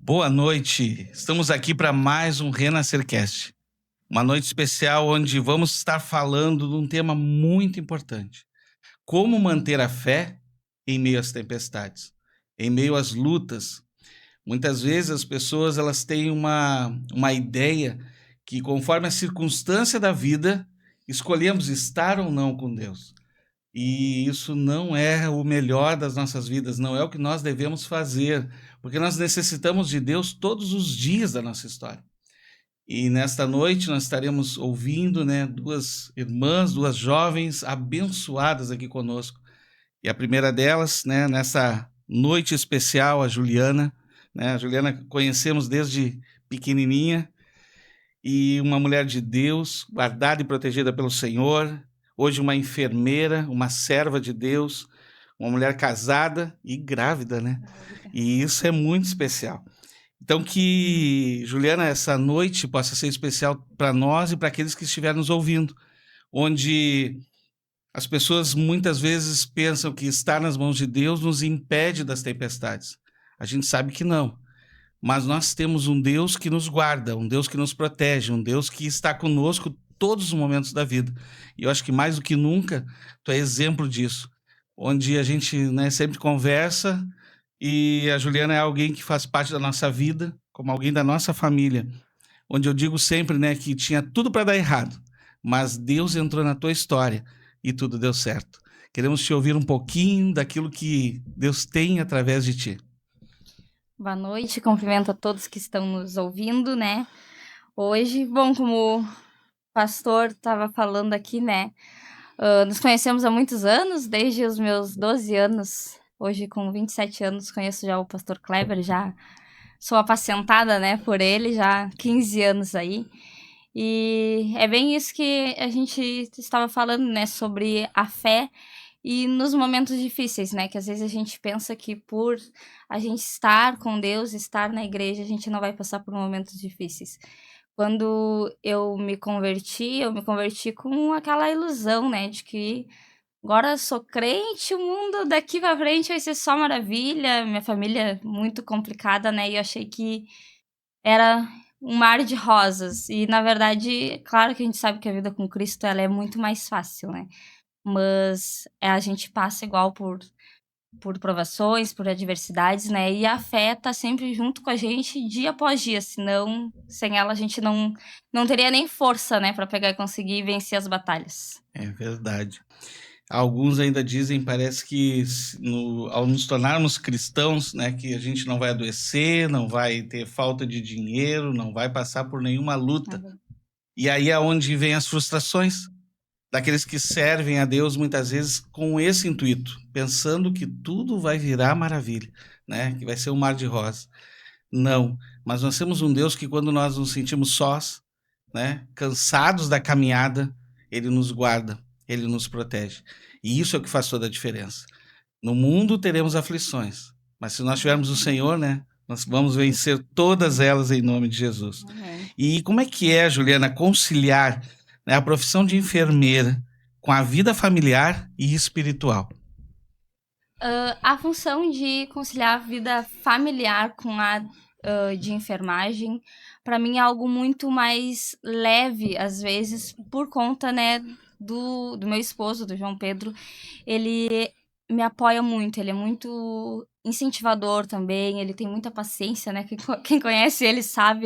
Boa noite, estamos aqui para mais um Renascercast. Uma noite especial onde vamos estar falando de um tema muito importante. Como manter a fé em meio às tempestades, em meio às lutas. Muitas vezes as pessoas elas têm uma ideia que conforme a circunstância da vida, escolhemos estar ou não com Deus. E isso não é o melhor das nossas vidas, não é o que nós devemos fazer, porque nós necessitamos de Deus todos os dias da nossa história. E nesta noite nós estaremos ouvindo, duas irmãs, duas jovens abençoadas aqui conosco. E a primeira delas, nessa noite especial, a Juliana. A Juliana conhecemos desde pequenininha, e uma mulher de Deus, guardada e protegida pelo Senhor, hoje uma enfermeira, uma serva de Deus, uma mulher casada e grávida, né? E isso é muito especial. Então que, Juliana, essa noite possa ser especial para nós e para aqueles que estiverem nos ouvindo, onde as pessoas muitas vezes pensam que estar nas mãos de Deus nos impede das tempestades. A gente sabe que não. Mas nós temos um Deus que nos guarda, um Deus que nos protege, um Deus que está conosco todos os momentos da vida. E eu acho que mais do que nunca, tu é exemplo disso. Onde a gente sempre conversa e a Juliana é alguém que faz parte da nossa vida, como alguém da nossa família. Onde eu digo sempre que tinha tudo para dar errado, mas Deus entrou na tua história e tudo deu certo. Queremos te ouvir um pouquinho daquilo que Deus tem através de ti. Boa noite, cumprimento a todos que estão nos ouvindo, né? Hoje, bom, como o pastor estava falando aqui, né? Nos conhecemos há muitos anos, desde os meus 12 anos. Hoje, com 27 anos, conheço já o pastor Kleber, já sou apacentada, né, por ele, já há 15 anos aí. E é bem isso que a gente estava falando, né, sobre a fé e nos momentos difíceis, né? Que às vezes a gente pensa que por a gente estar com Deus, estar na igreja, a gente não vai passar por momentos difíceis. Quando eu me converti com aquela ilusão, né? De que agora eu sou crente, o mundo daqui pra frente vai ser só maravilha. Minha família é muito complicada, né? E eu achei que era um mar de rosas. E na verdade, claro que a gente sabe que a vida com Cristo ela é muito mais fácil, né? Mas a gente passa igual por provações, por adversidades, né? E a fé tá sempre junto com a gente dia após dia, senão, sem ela a gente não teria nem força, né, para pegar e conseguir vencer as batalhas. É verdade. Alguns ainda dizem, parece que ao nos tornarmos cristãos, que a gente não vai adoecer, não vai ter falta de dinheiro, não vai passar por nenhuma luta. E aí é onde vem as frustrações daqueles que servem a Deus muitas vezes com esse intuito, pensando que tudo vai virar maravilha, que vai ser um mar de rosas. Não, mas nós temos um Deus que quando nós nos sentimos sós, cansados da caminhada, Ele nos guarda, Ele nos protege. E isso é o que faz toda a diferença. No mundo teremos aflições, mas se nós tivermos o Senhor, nós vamos vencer todas elas em nome de Jesus. Amém. E como é que é, Juliana, conciliar a profissão de enfermeira com a vida familiar e espiritual? A função de conciliar a vida familiar com a de enfermagem, para mim é algo muito mais leve, às vezes, por conta, né, do meu esposo, do João Pedro. Ele me apoia muito, ele é muito incentivador também, ele tem muita paciência, né? Quem conhece ele sabe,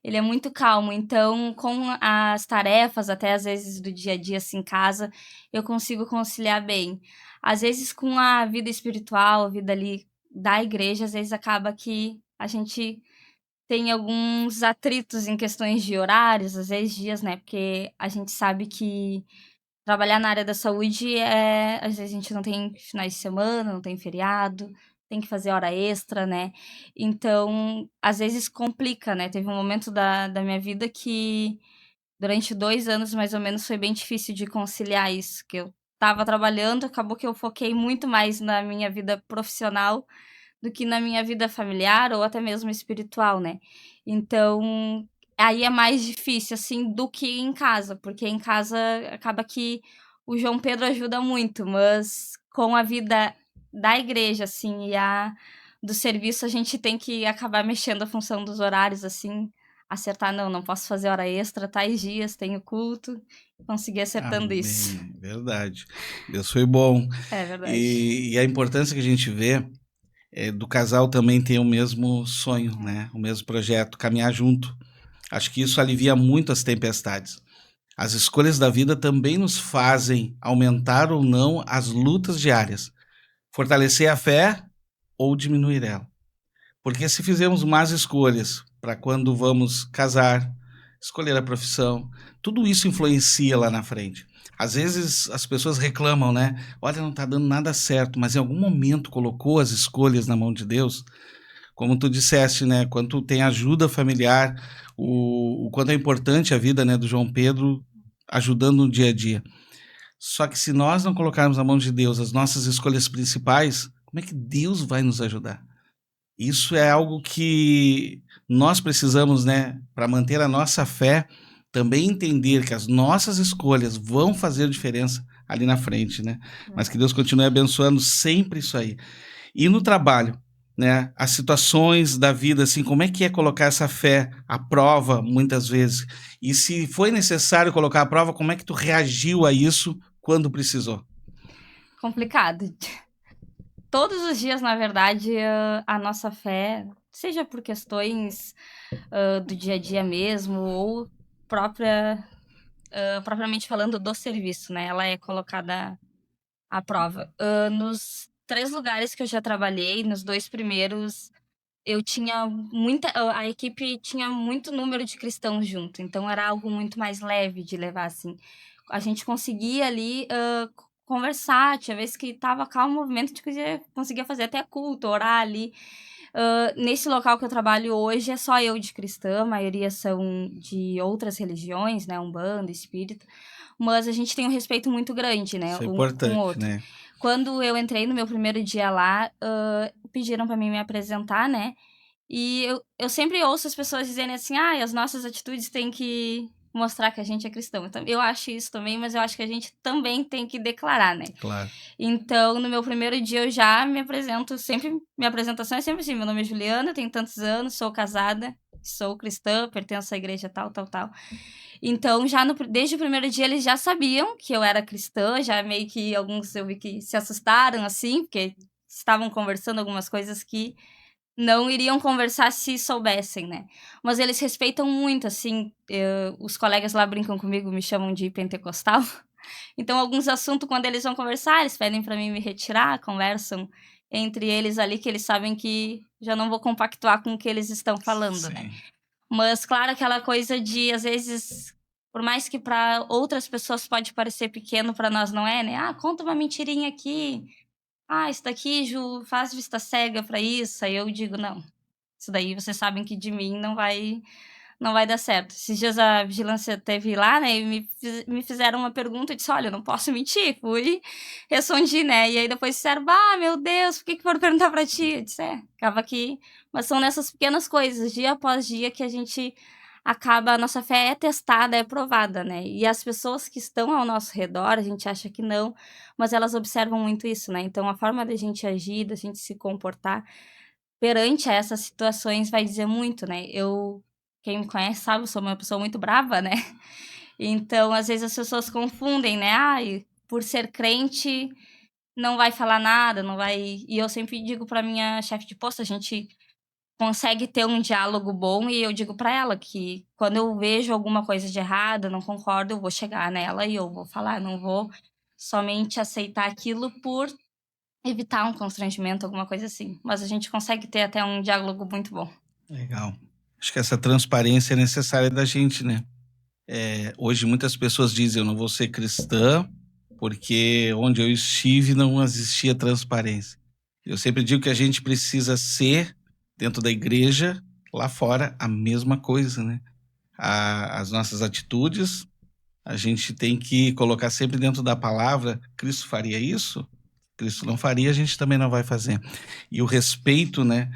ele é muito calmo. Então, com as tarefas, até às vezes do dia a dia, assim, em casa, eu consigo conciliar bem. Às vezes, com a vida espiritual, a vida ali da igreja, às vezes acaba que a gente tem alguns atritos em questões de horários, às vezes dias, né? Porque a gente sabe que trabalhar na área da saúde às vezes a gente não tem finais de semana, não tem feriado, tem que fazer hora extra, né? Então, às vezes complica, né? Teve um momento da minha vida que durante 2 anos, mais ou menos, foi bem difícil de conciliar isso, que eu estava trabalhando, acabou que eu foquei muito mais na minha vida profissional do que na minha vida familiar ou até mesmo espiritual, né. Então, aí é mais difícil, assim, do que em casa, porque em casa acaba que o João Pedro ajuda muito, mas com a vida da igreja, assim, e a do serviço, a gente tem que acabar mexendo a função dos horários, assim, acertar, não posso fazer hora extra, tais dias, tenho culto, conseguir acertando isso. Amém. Verdade. Deus foi bom. É verdade. E a importância que a gente vê do casal também ter o mesmo sonho, né? O mesmo projeto, caminhar junto. Acho que isso alivia muito as tempestades. As escolhas da vida também nos fazem aumentar ou não as lutas diárias, fortalecer a fé ou diminuir ela. Porque se fizermos más escolhas para quando vamos casar, escolher a profissão, tudo isso influencia lá na frente. Às vezes as pessoas reclamam, né? Olha, não está dando nada certo, mas em algum momento colocou as escolhas na mão de Deus. Como tu disseste, né? Quando tem ajuda familiar, o quanto é importante a vida, né, do João Pedro ajudando no dia a dia. Só que se nós não colocarmos na mão de Deus as nossas escolhas principais, como é que Deus vai nos ajudar? Isso é algo que nós precisamos, né, para manter a nossa fé, também entender que as nossas escolhas vão fazer diferença ali na frente, né? Mas que Deus continue abençoando sempre isso aí. E no trabalho, né, as situações da vida, assim, como é que é colocar essa fé à prova muitas vezes? E se foi necessário colocar à prova, como é que tu reagiu a isso quando precisou? Complicado. Todos os dias, na verdade, a nossa fé, seja por questões do dia a dia mesmo, ou propriamente falando do serviço, né? Ela é colocada à prova. Nos 3 lugares que eu já trabalhei, nos 2 primeiros, eu tinha a equipe tinha muito número de cristãos junto, então era algo muito mais leve de levar, assim. A gente conseguia ali, conversar, tinha vezes que estava calmo o movimento, a gente conseguia fazer até culto, orar ali. Nesse local que eu trabalho hoje é só eu de cristã, a maioria são de outras religiões, né, Umbanda, Espírita, mas a gente tem um respeito muito grande, né, Isso é um com o importante, outro. né? Quando eu entrei no meu primeiro dia lá, pediram para mim me apresentar, né, e eu sempre ouço as pessoas dizerem assim: "Ai, as nossas atitudes têm que mostrar que a gente é cristão". Então, eu acho isso também, mas eu acho que a gente também tem que declarar, né. Claro. Então, no meu primeiro dia eu já me apresento sempre minha apresentação é sempre assim: "Meu nome é Juliana, tenho tantos anos, sou casada, sou cristã, pertenço à igreja tal, tal, tal". Então, já desde o primeiro dia eles já sabiam que eu era cristã, já meio que alguns eu vi que se assustaram, assim, porque estavam conversando algumas coisas que não iriam conversar se soubessem, né. Mas eles respeitam muito, assim, os colegas lá brincam comigo, me chamam de pentecostal. Então alguns assuntos quando eles vão conversar, eles pedem pra mim me retirar, conversam entre eles ali, que eles sabem que já não vou compactuar com o que eles estão falando, né. Sim. Mas claro, aquela coisa de às vezes, por mais que pra outras pessoas pode parecer pequeno, pra nós não é, né. "Ah, conta uma mentirinha aqui. Ah, isso daqui, Ju, faz vista cega pra isso". Aí eu digo: "Não, isso daí vocês sabem que de mim não vai dar certo". Esses dias a vigilância teve lá, né, e me fizeram uma pergunta, eu disse: "Olha, eu não posso mentir". Respondi, né, e aí depois disseram: "Bah, meu Deus, por que foram perguntar pra ti?". Eu disse: "É, acaba que". Mas são nessas pequenas coisas, dia após dia, que a nossa fé é testada, é provada, né. E as pessoas que estão ao nosso redor, a gente acha que não, mas elas observam muito isso, né. Então a forma da gente agir, da gente se comportar perante a essas situações vai dizer muito, né. Quem me conhece sabe, eu sou uma pessoa muito brava, né. Então, às vezes, as pessoas confundem, né: "Ai, por ser crente, não vai falar nada, não vai". E eu sempre digo pra minha chefe de posto, a gente consegue ter um diálogo bom e eu digo pra ela que quando eu vejo alguma coisa de errado, eu não concordo, eu vou chegar nela e eu vou falar, não vou somente aceitar aquilo por evitar um constrangimento, alguma coisa assim. Mas a gente consegue ter até um diálogo muito bom. Legal. Acho que essa transparência é necessária da gente, né? Hoje muitas pessoas dizem, eu não vou ser cristã, porque onde eu estive não existia transparência. Eu sempre digo que a gente precisa ser, dentro da igreja, lá fora, a mesma coisa, né? As nossas atitudes, a gente tem que colocar sempre dentro da palavra, Cristo faria isso? Cristo não faria, a gente também não vai fazer. E o respeito, né?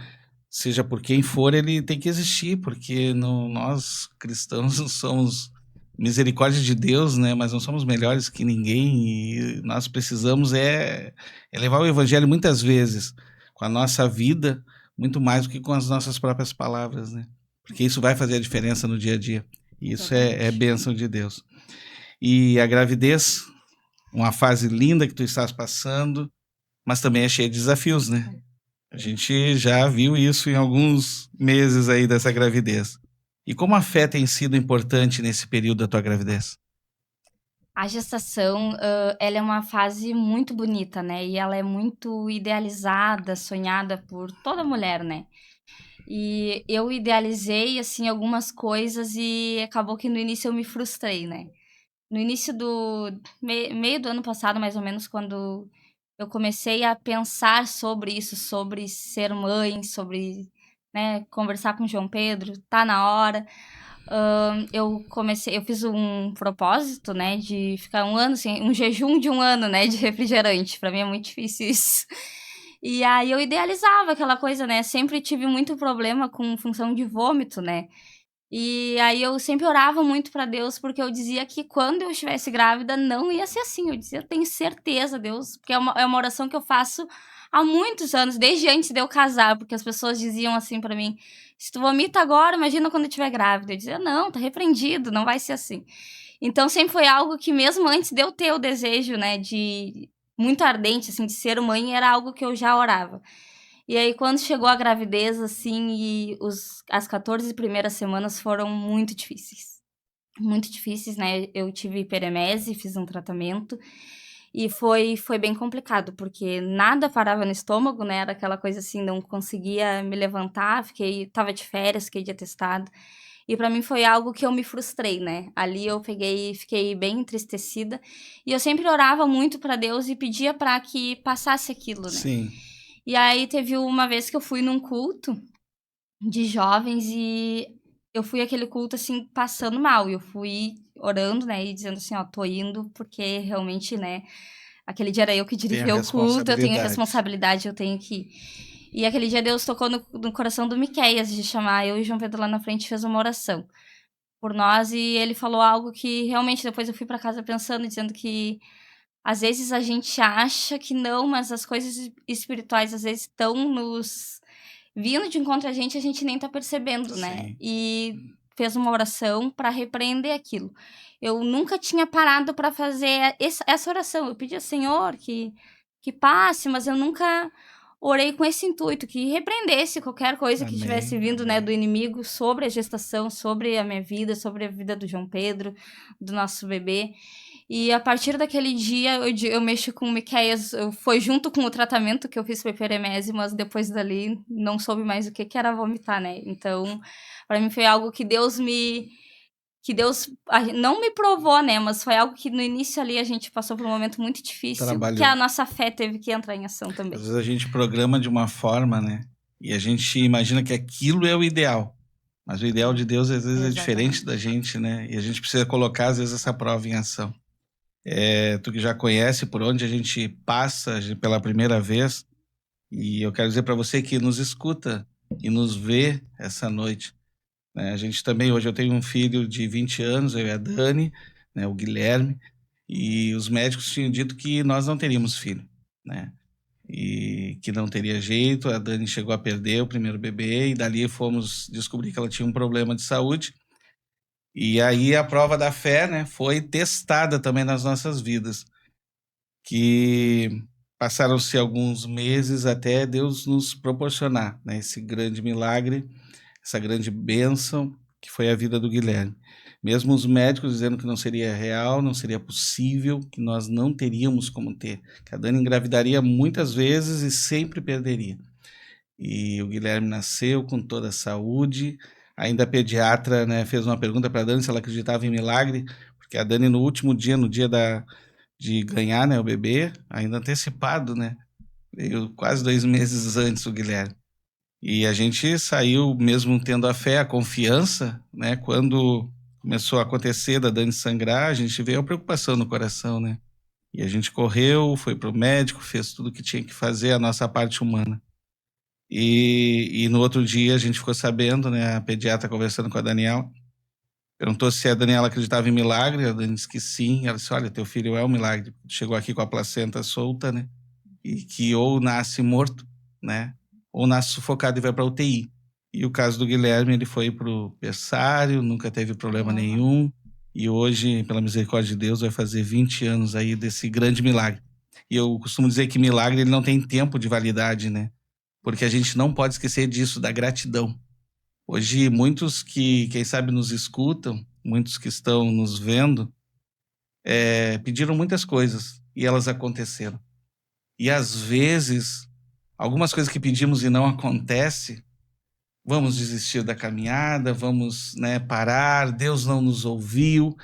Seja por quem for, ele tem que existir, porque nós cristãos não somos misericórdia de Deus, né? Mas não somos melhores que ninguém e nós precisamos é levar o evangelho muitas vezes com a nossa vida, muito mais do que com as nossas próprias palavras, né? Porque isso vai fazer a diferença no dia a dia. E isso é bênção de Deus. E a gravidez, uma fase linda que tu estás passando, mas também é cheia de desafios, né? A gente já viu isso em alguns meses aí dessa gravidez. E como a fé tem sido importante nesse período da tua gravidez? A gestação, ela é uma fase muito bonita, né? E ela é muito idealizada, sonhada por toda mulher, né? E eu idealizei, assim, algumas coisas e acabou que no início eu me frustrei, né? No início do meio do ano passado, mais ou menos, quando eu comecei a pensar sobre isso, sobre ser mãe, sobre, né, conversar com o João Pedro, tá na hora. Eu fiz um propósito, né, de ficar um ano sem, um jejum de um ano, né, de refrigerante. Pra mim é muito difícil isso. E aí eu idealizava aquela coisa, né? Sempre tive muito problema com função de vômito, né? E aí eu sempre orava muito pra Deus, porque eu dizia que quando eu estivesse grávida não ia ser assim. Eu dizia, eu tenho certeza, Deus, porque é uma oração que eu faço há muitos anos, desde antes de eu casar, porque as pessoas diziam assim pra mim: se tu vomita agora, imagina quando eu estiver grávida. Eu dizia, não, tá repreendido, não vai ser assim. Então sempre foi algo que mesmo antes de eu ter o desejo, né, de muito ardente, assim, de ser mãe, era algo que eu já orava. E aí, quando chegou a gravidez, assim, e as 14 primeiras semanas foram muito difíceis. Muito difíceis, né? Eu tive hiperemese, fiz um tratamento. E foi bem complicado, porque nada parava no estômago, né? Era aquela coisa assim, não conseguia me levantar, tava de férias, fiquei de atestado. E pra mim foi algo que eu me frustrei, né? Ali eu fiquei bem entristecida. E eu sempre orava muito pra Deus e pedia pra que passasse aquilo, né? Sim. E aí teve uma vez que eu fui num culto de jovens e eu fui aquele culto, assim, passando mal. Eu fui orando, né, e dizendo assim: "Ó, tô indo porque realmente, né, aquele dia era eu que Tem a dirigia o culto, eu tenho responsabilidade. responsabilidade, eu tenho que ir". E aquele dia Deus tocou no coração do Miqueias de chamar eu e João Pedro lá na frente e fez uma oração por nós e ele falou algo que realmente depois eu fui pra casa pensando, dizendo que às vezes a gente acha que não, mas as coisas espirituais às vezes estão nos vindo de encontro a gente nem tá percebendo, né. Sim. E fez uma oração para repreender aquilo. Eu nunca tinha parado para fazer essa oração. Eu pedia: "Senhor, que passe", mas eu nunca orei com esse intuito, que repreendesse qualquer coisa que Amém, tivesse vindo, né, amém. do inimigo sobre a gestação, sobre a minha vida, sobre a vida do João Pedro, do nosso bebê. E a partir daquele dia eu mexo com o Miqueias, foi junto com o tratamento que eu fiz pra hiperemese, mas depois dali não soube mais o que que era vomitar, né. Então, pra mim foi algo que Deus não me provou, né, mas foi algo que no início ali a gente passou por um momento muito difícil, que Trabalhou. a nossa fé teve que entrar em ação Às também. vezes a gente programa de uma forma, né? E a gente imagina que aquilo é o ideal. Mas o ideal de Deus às vezes é diferente da Exatamente. gente, né? E a gente precisa colocar às vezes essa prova em ação. Tu que já conhece por onde a gente passa pela primeira vez, e eu quero dizer para você que nos escuta e nos vê essa noite, né? A gente também, hoje eu tenho um filho de 20 anos, eu e a Dani, né, o Guilherme, e os médicos tinham dito que nós não teríamos filho, né? E que não teria jeito. A Dani chegou a perder o primeiro bebê e dali fomos descobrir que ela tinha um problema de saúde. E aí a prova da fé, né, foi testada também nas nossas vidas, que passaram-se alguns meses até Deus nos proporcionar, né, esse grande milagre, essa grande bênção que foi a vida do Guilherme. Mesmo os médicos dizendo que não seria real, não seria possível, que nós não teríamos como ter, que a Dani engravidaria muitas vezes e sempre perderia. E o Guilherme nasceu com toda a saúde. Ainda a pediatra, né, fez uma pergunta para a Dani se ela acreditava em milagre, porque a Dani no último dia, no dia de ganhar, né, o bebê, ainda antecipado, né, veio quase 2 meses antes o Guilherme. E a gente saiu mesmo tendo a fé, a confiança, né? Quando começou a acontecer da Dani sangrar, a gente veio a preocupação no coração, né? E a gente correu, foi pro médico, fez tudo o que tinha que fazer, a nossa parte humana. E no outro dia a gente ficou sabendo, né? A pediatra conversando com a Daniela, perguntou se a Daniela acreditava em milagre, a Dani disse que sim. Ela disse, olha, teu filho é um milagre. Chegou aqui com a placenta solta, né? E que ou nasce morto, né? ou nasce sufocado e vai para UTI. E o caso do Guilherme, ele foi pro berçário, nunca teve problema nenhum, e hoje, pela misericórdia de Deus, vai fazer 20 anos aí desse grande milagre. E eu costumo dizer que milagre ele não tem tempo de validade, né? Porque a gente não pode esquecer disso, da gratidão. Hoje, muitos que, quem sabe, nos escutam, muitos que estão nos vendo, pediram muitas coisas e elas aconteceram. E às vezes, algumas coisas que pedimos e não acontece, vamos desistir da caminhada, vamos, né, parar, Deus não nos ouviu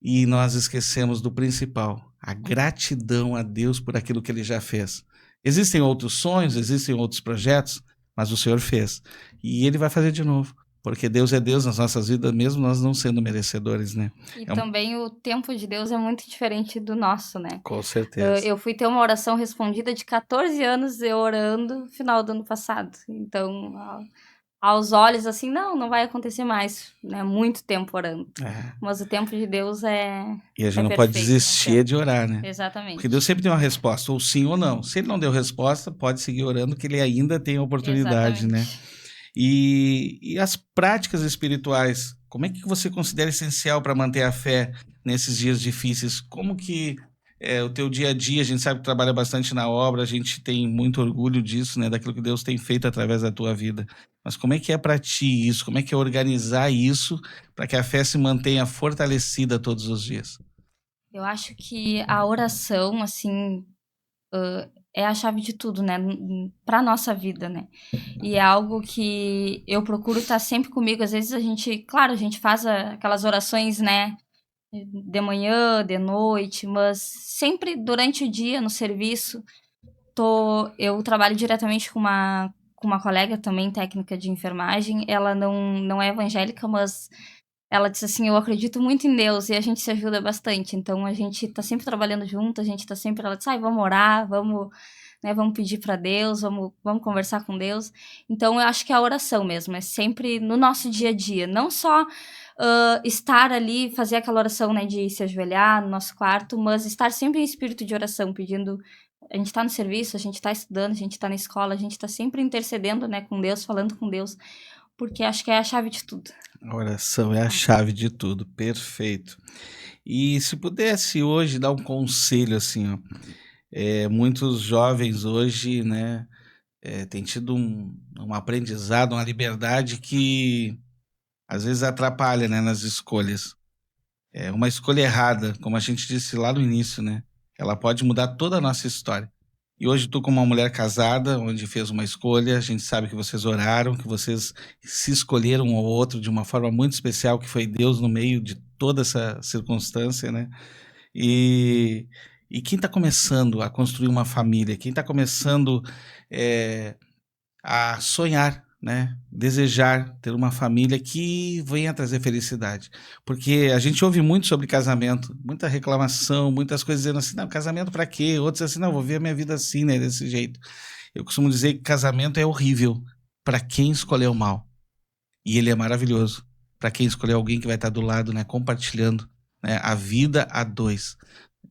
e nós esquecemos do principal, a gratidão a Deus por aquilo que Ele já fez. Existem outros sonhos, existem outros projetos, mas o Senhor fez. E Ele vai fazer de novo, porque Deus é Deus nas nossas vidas, mesmo nós não sendo merecedores, né? E também o tempo de Deus é muito diferente do nosso, né? Com certeza. Eu fui ter uma oração respondida de 14 anos eu orando no final do ano passado. Então, aos olhos, assim, não vai acontecer mais, né? Muito tempo orando. Mas o tempo de Deus E a gente não pode desistir de orar, né? Exatamente. Porque Deus sempre tem uma resposta, ou sim ou não. Se Ele não deu resposta, pode seguir orando, que Ele ainda tem a oportunidade, né? E as práticas espirituais, como é que você considera essencial para manter a fé nesses dias difíceis? Como que o teu dia a dia, a gente sabe que trabalha bastante na obra, a gente tem muito orgulho disso, né? Daquilo que Deus tem feito através da tua vida. Mas como é que é para ti isso? Como é que é organizar isso para que a fé se mantenha fortalecida todos os dias? Eu acho que a oração, assim, é a chave de tudo, né? Pra nossa vida, né? E é algo que eu procuro estar sempre comigo. Às vezes a gente faz aquelas orações, né? De manhã, de noite, mas sempre durante o dia, no serviço, eu trabalho diretamente com uma colega também, técnica de enfermagem. Ela não é evangélica, mas ela disse assim, eu acredito muito em Deus, e a gente se ajuda bastante. Então, a gente tá sempre trabalhando junto, a gente tá sempre... Ela disse, vamos orar, vamos pedir para Deus, vamos conversar com Deus. Então, eu acho que é a oração mesmo, é sempre no nosso dia a dia. Não só estar ali, fazer aquela oração, né, de se ajoelhar no nosso quarto, mas estar sempre em espírito de oração, pedindo... A gente tá no serviço, a gente tá estudando, a gente tá na escola, a gente tá sempre intercedendo, né, com Deus, falando com Deus, porque acho que é a chave de tudo. A oração é a chave de tudo, perfeito. E se pudesse hoje dar um conselho assim, ó, muitos jovens hoje, né, têm tido um aprendizado, uma liberdade que às vezes atrapalha, né, nas escolhas. Uma escolha errada, como a gente disse lá no início, né, ela pode mudar toda a nossa história. E hoje tu, como uma mulher casada, onde fez uma escolha, a gente sabe que vocês oraram, que vocês se escolheram um ao outro de uma forma muito especial, que foi Deus no meio de toda essa circunstância, né? E, e quem está começando a construir uma família, quem está começando a sonhar, né? Desejar ter uma família que venha trazer felicidade. Porque a gente ouve muito sobre casamento, muita reclamação, muitas coisas dizendo assim, não, casamento para quê? Outros assim, não, vou ver a minha vida assim, né? Desse jeito. Eu costumo dizer que casamento é horrível para quem escolheu mal. E ele é maravilhoso para quem escolheu alguém que vai estar do lado, né? Compartilhando, né, a vida a dois.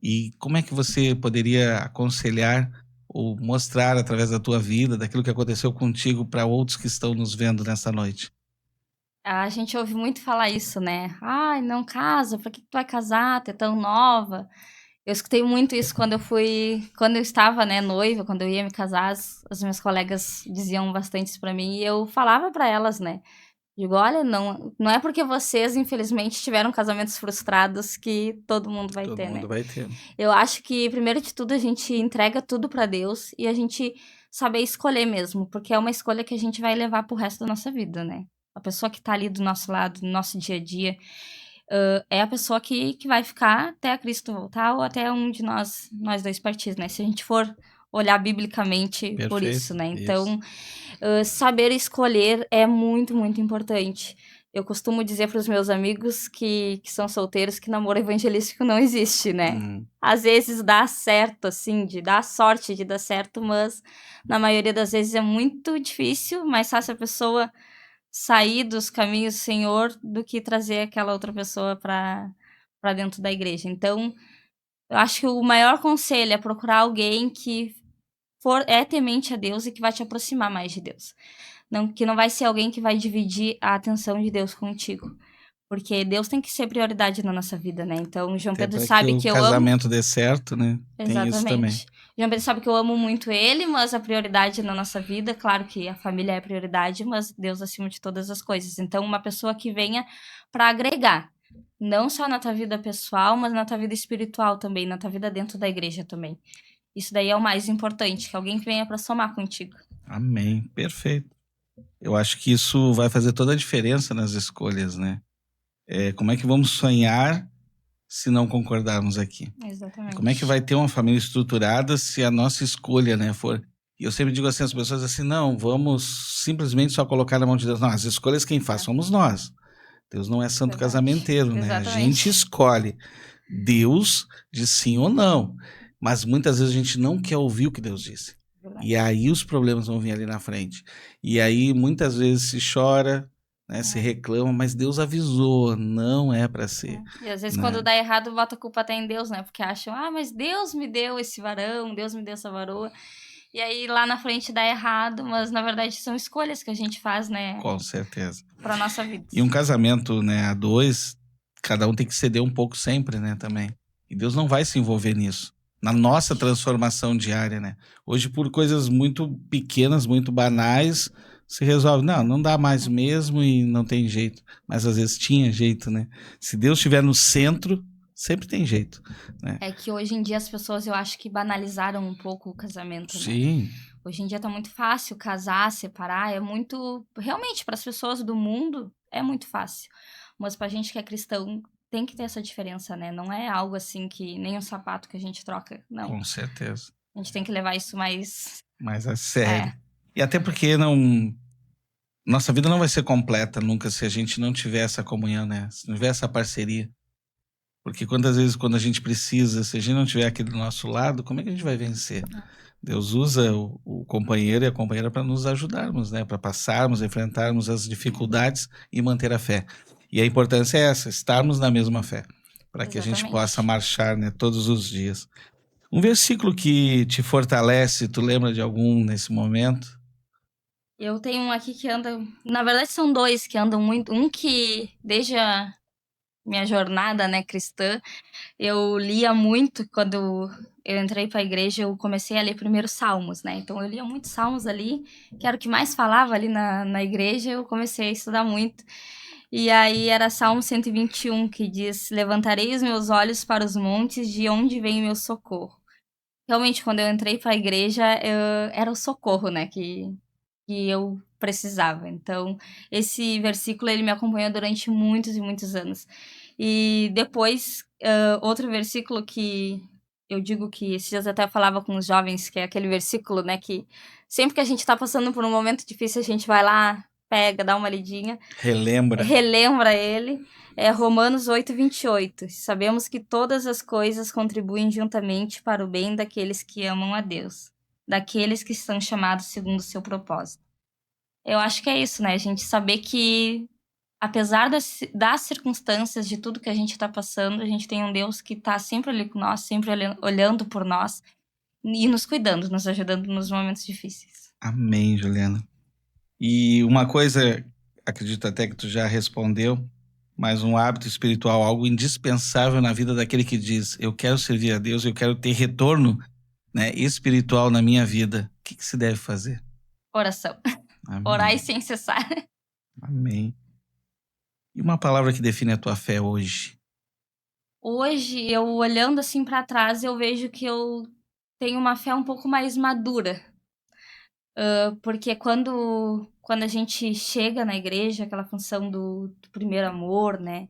E como é que você poderia aconselhar ou mostrar através da tua vida, daquilo que aconteceu contigo para outros que estão nos vendo nessa noite? A gente ouve muito falar isso, né? Ai, não casa, pra que tu vai casar? Tu é tão nova. Eu escutei muito isso quando eu estava, né, noiva, quando eu ia me casar, as minhas colegas diziam bastante isso pra mim e eu falava pra elas, né? Digo, olha, não é porque vocês, infelizmente, tiveram casamentos frustrados que todo mundo vai ter, né? Vai ter. Eu acho que, primeiro de tudo, a gente entrega tudo pra Deus e a gente saber escolher mesmo, porque é uma escolha que a gente vai levar pro resto da nossa vida, né? A pessoa que tá ali do nosso lado, no nosso dia a dia, é a pessoa que vai ficar até a Cristo voltar ou até um de nós dois partir, né? Se a gente for olhar biblicamente por isso, né? Então, saber escolher é muito, muito importante. Eu costumo dizer para os meus amigos que são solteiros que namoro evangelístico não existe, né? Às vezes dá certo, assim, de dar sorte de dar certo, mas na maioria das vezes é muito difícil, mais fácil a pessoa sair dos caminhos do Senhor do que trazer aquela outra pessoa para dentro da igreja. Então, eu acho que o maior conselho é procurar alguém que é temente a Deus e que vai te aproximar mais de Deus. Que não vai ser alguém que vai dividir a atenção de Deus contigo. Porque Deus tem que ser prioridade na nossa vida, né? Então, João Até Pedro para que sabe o que eu amo. casamento dê certo, né? Tem isso também. Exatamente. João Pedro sabe que eu amo muito ele, mas a prioridade na nossa vida, claro que a família é prioridade, mas Deus acima de todas as coisas. Então, uma pessoa que venha para agregar, não só na tua vida pessoal, mas na tua vida espiritual também, na tua vida dentro da igreja também. Isso daí é o mais importante, que alguém que venha para somar contigo. Amém. Perfeito. Eu acho que isso vai fazer toda a diferença nas escolhas, né? Como é que vamos sonhar se não concordarmos aqui? Exatamente. Como é que vai ter uma família estruturada se a nossa escolha, né, for... E eu sempre digo assim às pessoas assim, não, vamos simplesmente só colocar na mão de Deus. Não, as escolhas quem faz somos nós. Deus não é santo Verdade. casamenteiro, né? A Exatamente. gente escolhe. Deus diz sim ou não. Mas muitas vezes a gente não quer ouvir o que Deus disse. Verdade. E aí os problemas vão vir ali na frente. E aí muitas vezes se chora, né, se reclama, mas Deus avisou, não é para ser. E às vezes né? quando dá errado, bota a culpa até em Deus, né? Porque acham, mas Deus me deu esse varão, Deus me deu essa varoa. E aí lá na frente dá errado, mas na verdade são escolhas que a gente faz, né? Com certeza. Pra nossa vida. E um casamento, né, a dois, cada um tem que ceder um pouco sempre, né, também. E Deus não vai se envolver nisso. Na nossa transformação diária, né? Hoje, por coisas muito pequenas, muito banais, se resolve. Não dá mais mesmo e não tem jeito. Mas às vezes tinha jeito, né? Se Deus estiver no centro, sempre tem jeito, né? É que hoje em dia as pessoas, eu acho que banalizaram um pouco o casamento, né? Sim. Hoje em dia tá muito fácil casar, separar, é muito... Realmente, para as pessoas do mundo, é muito fácil. Mas pra gente que é cristão, tem que ter essa diferença, né? Não é algo assim que nem um sapato que a gente troca, não. Com certeza. A gente tem que levar isso mais a sério. E até porque nossa vida não vai ser completa nunca se a gente não tiver essa comunhão, né? Se não tiver essa parceria. Porque quantas vezes quando a gente precisa, se a gente não tiver aqui do nosso lado, como é que a gente vai vencer? Deus usa o companheiro e a companheira para nos ajudarmos, né? Para passarmos, enfrentarmos as dificuldades e manter a fé. E a importância é essa, estarmos na mesma fé, para que a gente possa marchar, né, todos os dias. Um versículo que te fortalece, tu lembra de algum nesse momento? Eu tenho um aqui que anda... Na verdade, são dois que andam muito. Um que, desde a minha jornada, né, cristã, eu lia muito. Quando eu entrei para a igreja, eu comecei a ler primeiro Salmos, né? Então, eu lia muitos Salmos ali, que era o que mais falava ali na igreja. Eu comecei a estudar muito. E aí, era Salmo 121, que diz: Levantarei os meus olhos para os montes, de onde vem o meu socorro. Realmente, quando eu entrei para a igreja, era o socorro, né, que eu precisava. Então, esse versículo, ele me acompanhou durante muitos e muitos anos. E depois, outro versículo que eu digo que esses dias eu até falava com os jovens, que é aquele versículo, né, que sempre que a gente tá passando por um momento difícil, a gente vai lá, pega, dá uma lidinha. Relembra ele. É Romanos 8:28. Sabemos que todas as coisas contribuem juntamente para o bem daqueles que amam a Deus, daqueles que estão chamados segundo o seu propósito. Eu acho que é isso, né? A gente saber que, apesar das circunstâncias, de tudo que a gente está passando, a gente tem um Deus que está sempre ali com nós, sempre olhando por nós e nos cuidando, nos ajudando nos momentos difíceis. Amém, Juliana. E uma coisa, acredito até que tu já respondeu, mas um hábito espiritual, algo indispensável na vida daquele que diz: eu quero servir a Deus, eu quero ter retorno, né, espiritual na minha vida. O que se deve fazer? Oração. Amém. Orar sem cessar. Amém. E uma palavra que define a tua fé hoje? Hoje, eu olhando assim para trás, eu vejo que eu tenho uma fé um pouco mais madura. Porque quando a gente chega na igreja, aquela função do primeiro amor, né?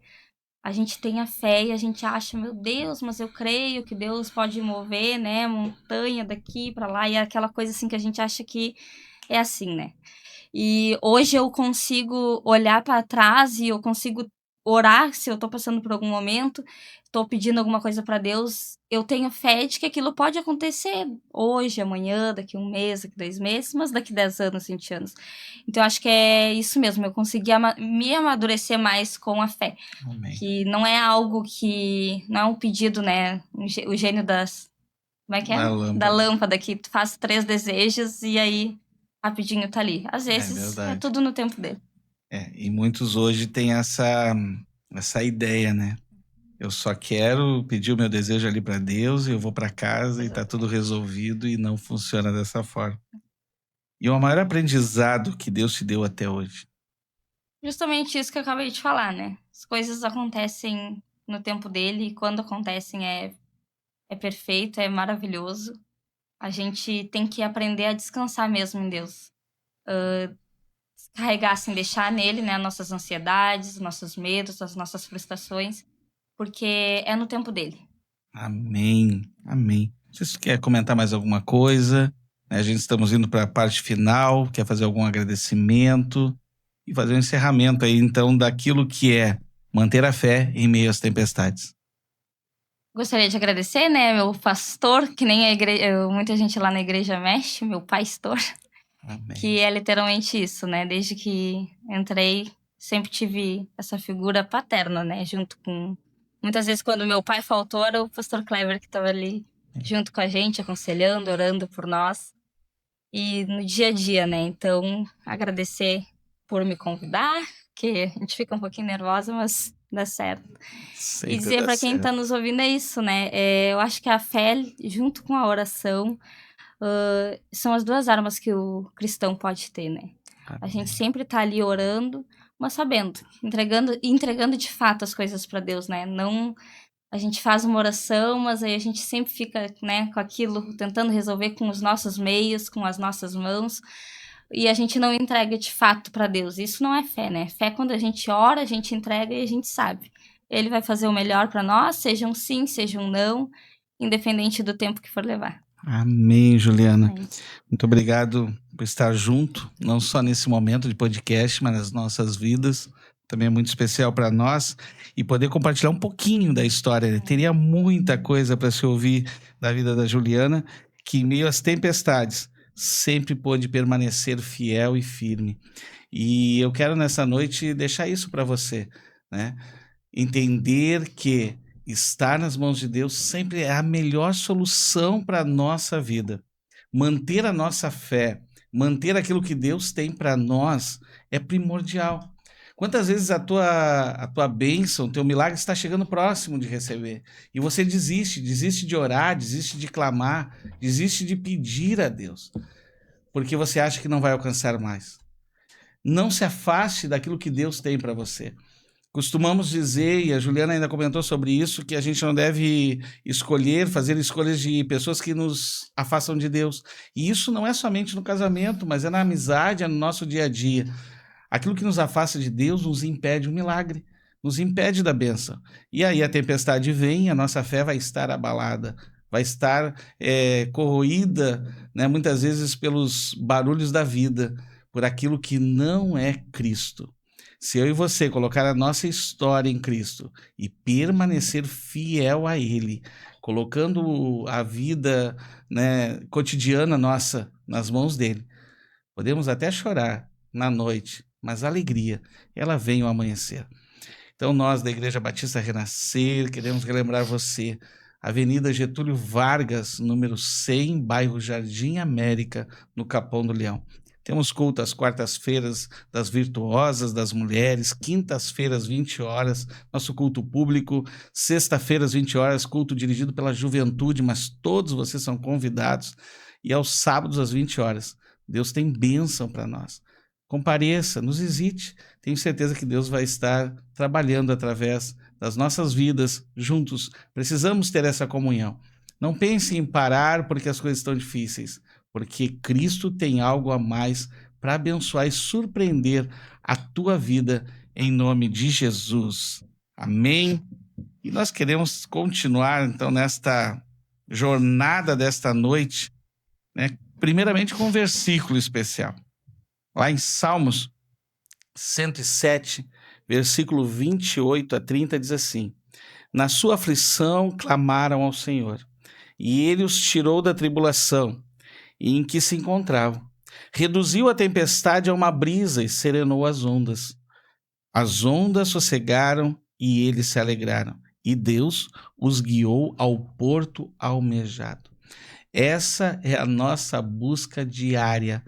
A gente tem a fé e a gente acha, meu Deus, mas eu creio que Deus pode mover, né? Montanha daqui para lá. E é aquela coisa assim que a gente acha que é assim, né? E hoje eu consigo olhar para trás e eu consigo orar se eu tô passando por algum momento, tô pedindo alguma coisa para Deus, eu tenho fé de que aquilo pode acontecer hoje, amanhã, daqui 1 mês, daqui 2 meses, mas daqui 10 anos, 20 anos. Então, eu acho que é isso mesmo, eu consegui me amadurecer mais com a fé. Amém. Que não é algo que... Não é um pedido, né? O gênio das Como é que é? Da Da lâmpada. lâmpada, que tu faz 3 desejos e aí rapidinho tá ali. Às É vezes é verdade. tudo no tempo dele. E muitos hoje têm essa ideia, né? Eu só quero pedir o meu desejo ali para Deus e eu vou para casa e tá tudo resolvido, e não funciona dessa forma. E o maior aprendizado que Deus te deu até hoje? Justamente isso que eu acabei de falar, né? As coisas acontecem no tempo dele e quando acontecem é perfeito, é maravilhoso. A gente tem que aprender a descansar mesmo em Deus. Descarregar, assim, deixar nele, né, nossas ansiedades, nossos medos, as nossas frustrações, porque é no tempo dele. Amém, amém. Você quer comentar mais alguma coisa? A gente estamos indo para a parte final, quer fazer algum agradecimento e fazer um encerramento aí, então, daquilo que é manter a fé em meio às tempestades. Gostaria de agradecer, né, meu pastor, que nem a muita gente lá na igreja mexe, meu pastor, Amém. que é literalmente isso, né? Desde que entrei, sempre tive essa figura paterna, né? Junto com. Muitas vezes, quando meu pai faltou, era o pastor Kleber que estava ali junto com a gente, aconselhando, orando por nós. E no dia a dia, né? Então, agradecer por me convidar, que a gente fica um pouquinho nervosa, mas dá certo. E Sempre dizer dá para quem está certo. nos ouvindo é isso, né? Eu acho que a fé, junto com a oração, são as 2 armas que o cristão pode ter, né? A Amém. gente sempre tá ali orando, mas sabendo, entregando de fato as coisas para Deus, né? Não a gente faz uma oração, mas aí a gente sempre fica, né, com aquilo, tentando resolver com os nossos meios, com as nossas mãos, e a gente não entrega de fato para Deus. Isso não é fé, né? Fé é quando a gente ora, a gente entrega e a gente sabe. Ele vai fazer o melhor para nós, seja um sim, seja um não, independente do tempo que for levar. Amém, Juliana. Amém. Muito obrigado por estar junto, não só nesse momento de podcast, mas nas nossas vidas. Também é muito especial para nós, e poder compartilhar um pouquinho da história, né? Teria muita coisa para se ouvir da vida da Juliana, que em meio às tempestades sempre pôde permanecer fiel e firme. E eu quero nessa noite deixar isso para você, né? Entender que estar nas mãos de Deus sempre é a melhor solução para a nossa vida. Manter a nossa fé, manter aquilo que Deus tem para nós é primordial. Quantas vezes a tua bênção, o teu milagre está chegando próximo de receber e você desiste de orar, desiste de clamar, desiste de pedir a Deus, porque você acha que não vai alcançar mais. Não se afaste daquilo que Deus tem para você. Costumamos dizer, e a Juliana ainda comentou sobre isso, que a gente não deve fazer escolhas de pessoas que nos afastam de Deus. E isso não é somente no casamento, mas é na amizade, é no nosso dia a dia. Aquilo que nos afasta de Deus nos impede o milagre, nos impede da bênção. E aí a tempestade vem, a nossa fé vai estar abalada, vai estar corroída, né, muitas vezes pelos barulhos da vida, por aquilo que não é Cristo. Se eu e você colocar a nossa história em Cristo e permanecer fiel a Ele, colocando a vida, né, cotidiana nossa nas mãos dele, podemos até chorar na noite, mas a alegria, ela vem ao amanhecer. Então nós da Igreja Batista Renascer queremos relembrar você, Avenida Getúlio Vargas, número 100, bairro Jardim América, no Capão do Leão. Temos culto às quartas-feiras das Virtuosas das Mulheres, quintas-feiras, 20 horas, nosso culto público, sexta-feiras, 20 horas, culto dirigido pela juventude, mas todos vocês são convidados, e aos sábados, às 20 horas. Deus tem bênção para nós. Compareça, nos visite. Tenho certeza que Deus vai estar trabalhando através das nossas vidas juntos. Precisamos ter essa comunhão. Não pense em parar porque as coisas estão difíceis, porque Cristo tem algo a mais para abençoar e surpreender a tua vida em nome de Jesus. Amém? E nós queremos continuar então nesta jornada desta noite, né? Primeiramente com um versículo especial. Lá em Salmos 107, versículo 28 a 30, diz assim: Na sua aflição clamaram ao Senhor, e ele os tirou da tribulação em que se encontravam. Reduziu a tempestade a uma brisa e serenou as ondas. As ondas sossegaram e eles se alegraram, e Deus os guiou ao porto almejado. Essa é a nossa busca diária,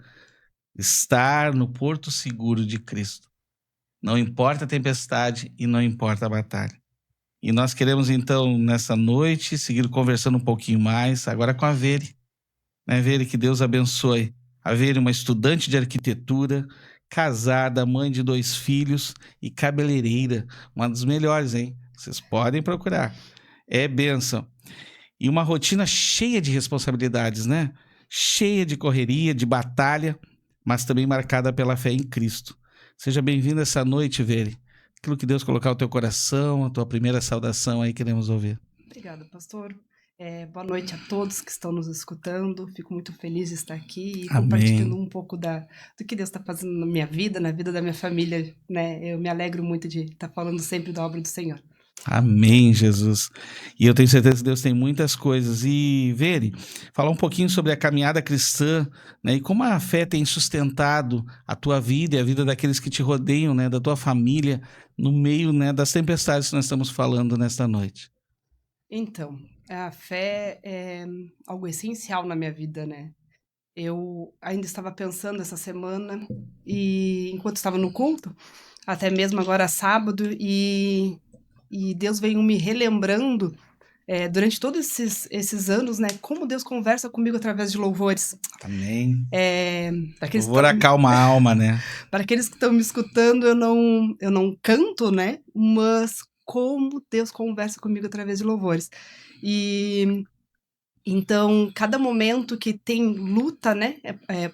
estar no porto seguro de Cristo. Não importa a tempestade e não importa a batalha. E nós queremos, então, nessa noite, seguir conversando um pouquinho mais, agora com a Veri. Né, Veri, que Deus abençoe. A Veri, uma estudante de arquitetura, casada, mãe de 2 filhos e cabeleireira. Uma das melhores, hein? Vocês podem procurar. É bênção. E uma rotina cheia de responsabilidades, né? Cheia de correria, de batalha, mas também marcada pela fé em Cristo. Seja bem-vindo essa noite, Veri. Aquilo que Deus colocar no teu coração, a tua primeira saudação aí, queremos ouvir. Obrigada, pastor. Boa noite a todos que estão nos escutando. Fico muito feliz de estar aqui e compartilhando um pouco do que Deus está fazendo na minha vida, na vida da minha família, né? Eu me alegro muito de estar falando sempre da obra do Senhor. Amém, Jesus. E eu tenho certeza que Deus tem muitas coisas. E, Veri, falar um pouquinho sobre a caminhada cristã, né? E como a fé tem sustentado a tua vida e a vida daqueles que te rodeiam, né? Da tua família, no meio, né, das tempestades que nós estamos falando nesta noite. Então, a fé é algo essencial na minha vida, né? Eu ainda estava pensando essa semana, e enquanto estava no culto, até mesmo agora sábado, e Deus veio me relembrando, durante todos esses anos, né, como Deus conversa comigo através de louvores. Amém. Daqueles Louvor acalma a alma, né? Para aqueles que estão me escutando, eu não canto, né? Mas como Deus conversa comigo através de louvores. E então, cada momento que tem luta, né?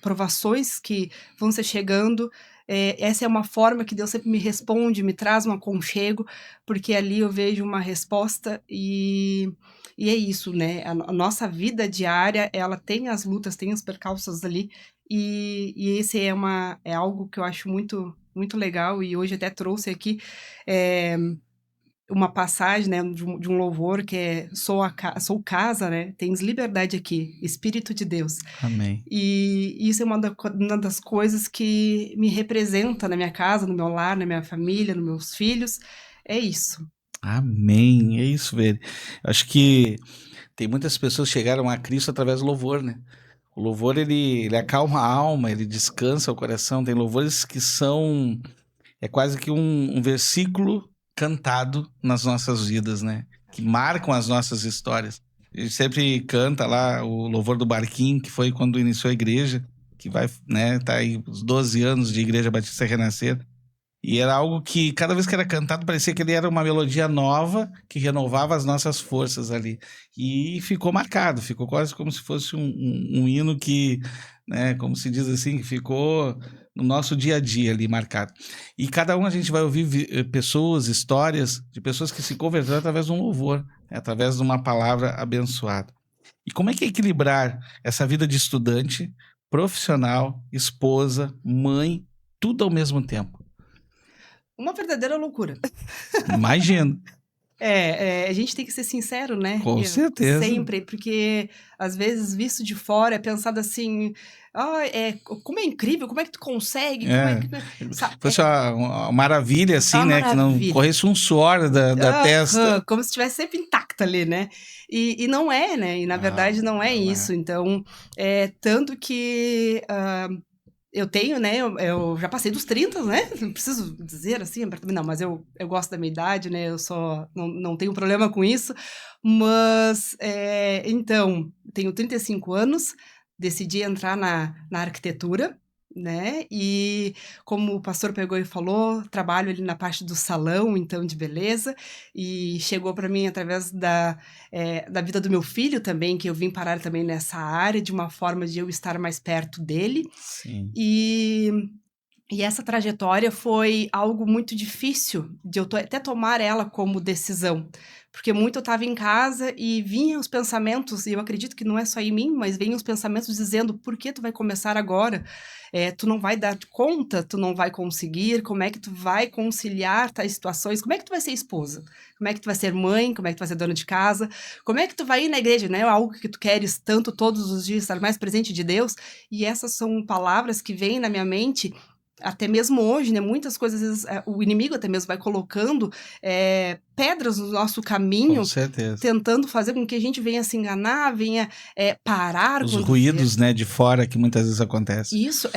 Provações que vão se chegando, essa é uma forma que Deus sempre me responde, me traz um aconchego, porque ali eu vejo uma resposta e é isso, né? A nossa vida diária, ela tem as lutas, tem os percalços ali, e esse é algo que eu acho muito, muito legal, e hoje até trouxe aqui uma passagem, né, de um louvor que é sou casa, né? Tens liberdade aqui, Espírito de Deus. Amém. E isso é uma das coisas que me representa na minha casa, no meu lar, na minha família, nos meus filhos. É isso. Amém. É isso, velho. Acho que tem muitas pessoas que chegaram a Cristo através do louvor, né? O louvor, ele acalma a alma, ele descansa o coração. Tem louvores que são... É quase que um versículo cantado nas nossas vidas, né? Que marcam as nossas histórias. A gente sempre canta lá o louvor do Barquinho, que foi quando iniciou a igreja, que vai, né, tá aí os 12 anos de Igreja Batista Renascer. E era algo que, cada vez que era cantado, parecia que ele era uma melodia nova, que renovava as nossas forças ali. E ficou marcado, ficou quase como se fosse um hino que, né, como se diz assim, que ficou no nosso dia a dia ali marcado. E cada um a gente vai ouvir pessoas, histórias de pessoas que se converteram através de um louvor, né, através de uma palavra abençoada. E como é que é equilibrar essa vida de estudante, profissional, esposa, mãe, tudo ao mesmo tempo? Uma verdadeira loucura. Imagino. A gente tem que ser sincero, né? Com certeza. Sempre, porque às vezes visto de fora é pensado assim, como é incrível, como é que tu consegue? Fosse uma maravilha, assim, né? Maravilha. Que não corresse um suor da testa. Como se estivesse sempre intacta ali, né? E não é, né? E na verdade não é isso. Então, tanto que... eu tenho, né, eu já passei dos 30, né, não preciso dizer assim, não, mas eu gosto da minha idade, né, eu só não tenho problema com isso, mas, então, tenho 35 anos, decidi entrar na arquitetura, né, e como o pastor pegou e falou, trabalho ali na parte do salão, então, de beleza, e chegou para mim através da vida do meu filho também, que eu vim parar também nessa área, de uma forma de eu estar mais perto dele. Sim. E essa trajetória foi algo muito difícil de eu até tomar ela como decisão, porque muito eu estava em casa e vinham os pensamentos, e eu acredito que não é só em mim, mas vinham os pensamentos dizendo, por que tu vai começar agora? Tu não vai dar conta, tu não vai conseguir, como é que tu vai conciliar tais situações, como é que tu vai ser esposa, como é que tu vai ser mãe, como é que tu vai ser dona de casa, como é que tu vai ir na igreja, né, algo que tu queres tanto todos os dias, estar mais presente de Deus, e essas são palavras que vêm na minha mente, até mesmo hoje, né, muitas coisas, às vezes, o inimigo até mesmo vai colocando pedras no nosso caminho, Com certeza. tentando fazer com que a gente venha se enganar, venha parar. Os quando ruídos, né, de fora que muitas vezes acontecem. Isso,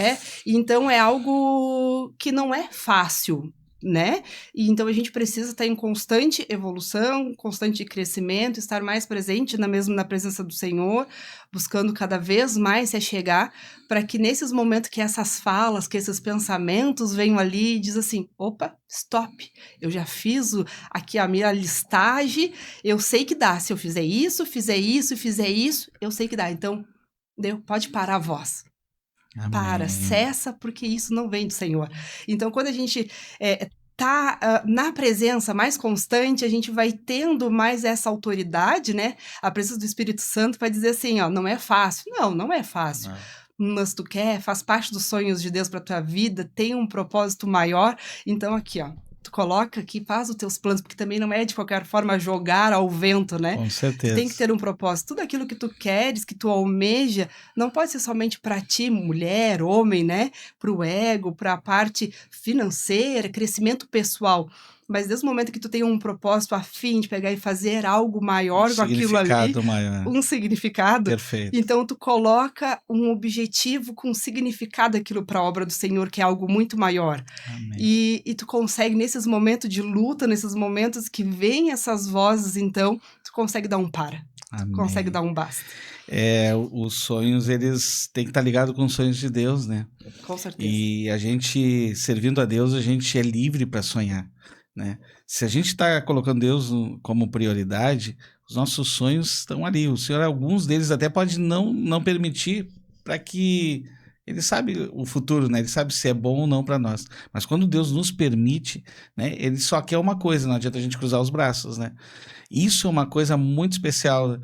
então é algo que não é fácil, né? E então a gente precisa estar em constante evolução, constante crescimento, estar mais presente na presença do Senhor, buscando cada vez mais se achegar, para que nesses momentos que essas falas, que esses pensamentos venham ali e diz assim, opa, stop, eu já fiz aqui a minha listagem, eu sei que dá, se eu fizer isso, eu sei que dá, então pode parar a voz. Amém. Para, cessa, porque isso não vem do Senhor. Então, quando a gente tá na presença mais constante, a gente vai tendo mais essa autoridade, né? A presença do Espírito Santo vai dizer assim, ó, não é fácil. Não é fácil. Não. Mas tu quer, faz parte dos sonhos de Deus para tua vida, tem um propósito maior. Então, aqui, ó, tu coloca aqui, faz os teus planos, porque também não é de qualquer forma jogar ao vento, né? Com certeza. Tu tem que ter um propósito. Tudo aquilo que tu queres, que tu almeja, não pode ser somente para ti, mulher, homem, né? Para o ego, para a parte financeira, crescimento pessoal. Mas desde o momento que tu tem um propósito a fim de pegar e fazer algo maior com aquilo ali, maior. um significado, Perfeito. Então tu coloca um objetivo com significado aquilo para a obra do Senhor, que é algo muito maior. Amém. E tu consegue, nesses momentos de luta, nesses momentos que vêm essas vozes, então, tu consegue dar um para. Amém. Tu consegue dar um basta. Os sonhos, eles têm que estar ligados com os sonhos de Deus, né? Com certeza. E a gente, servindo a Deus, a gente é livre para sonhar, né? Se a gente está colocando Deus como prioridade, os nossos sonhos estão ali. O Senhor, alguns deles até pode não permitir, para que ele sabe o futuro, né? Ele sabe se é bom ou não para nós. Mas quando Deus nos permite, né? Ele só quer uma coisa, não adianta a gente cruzar os braços, né? Isso é uma coisa muito especial.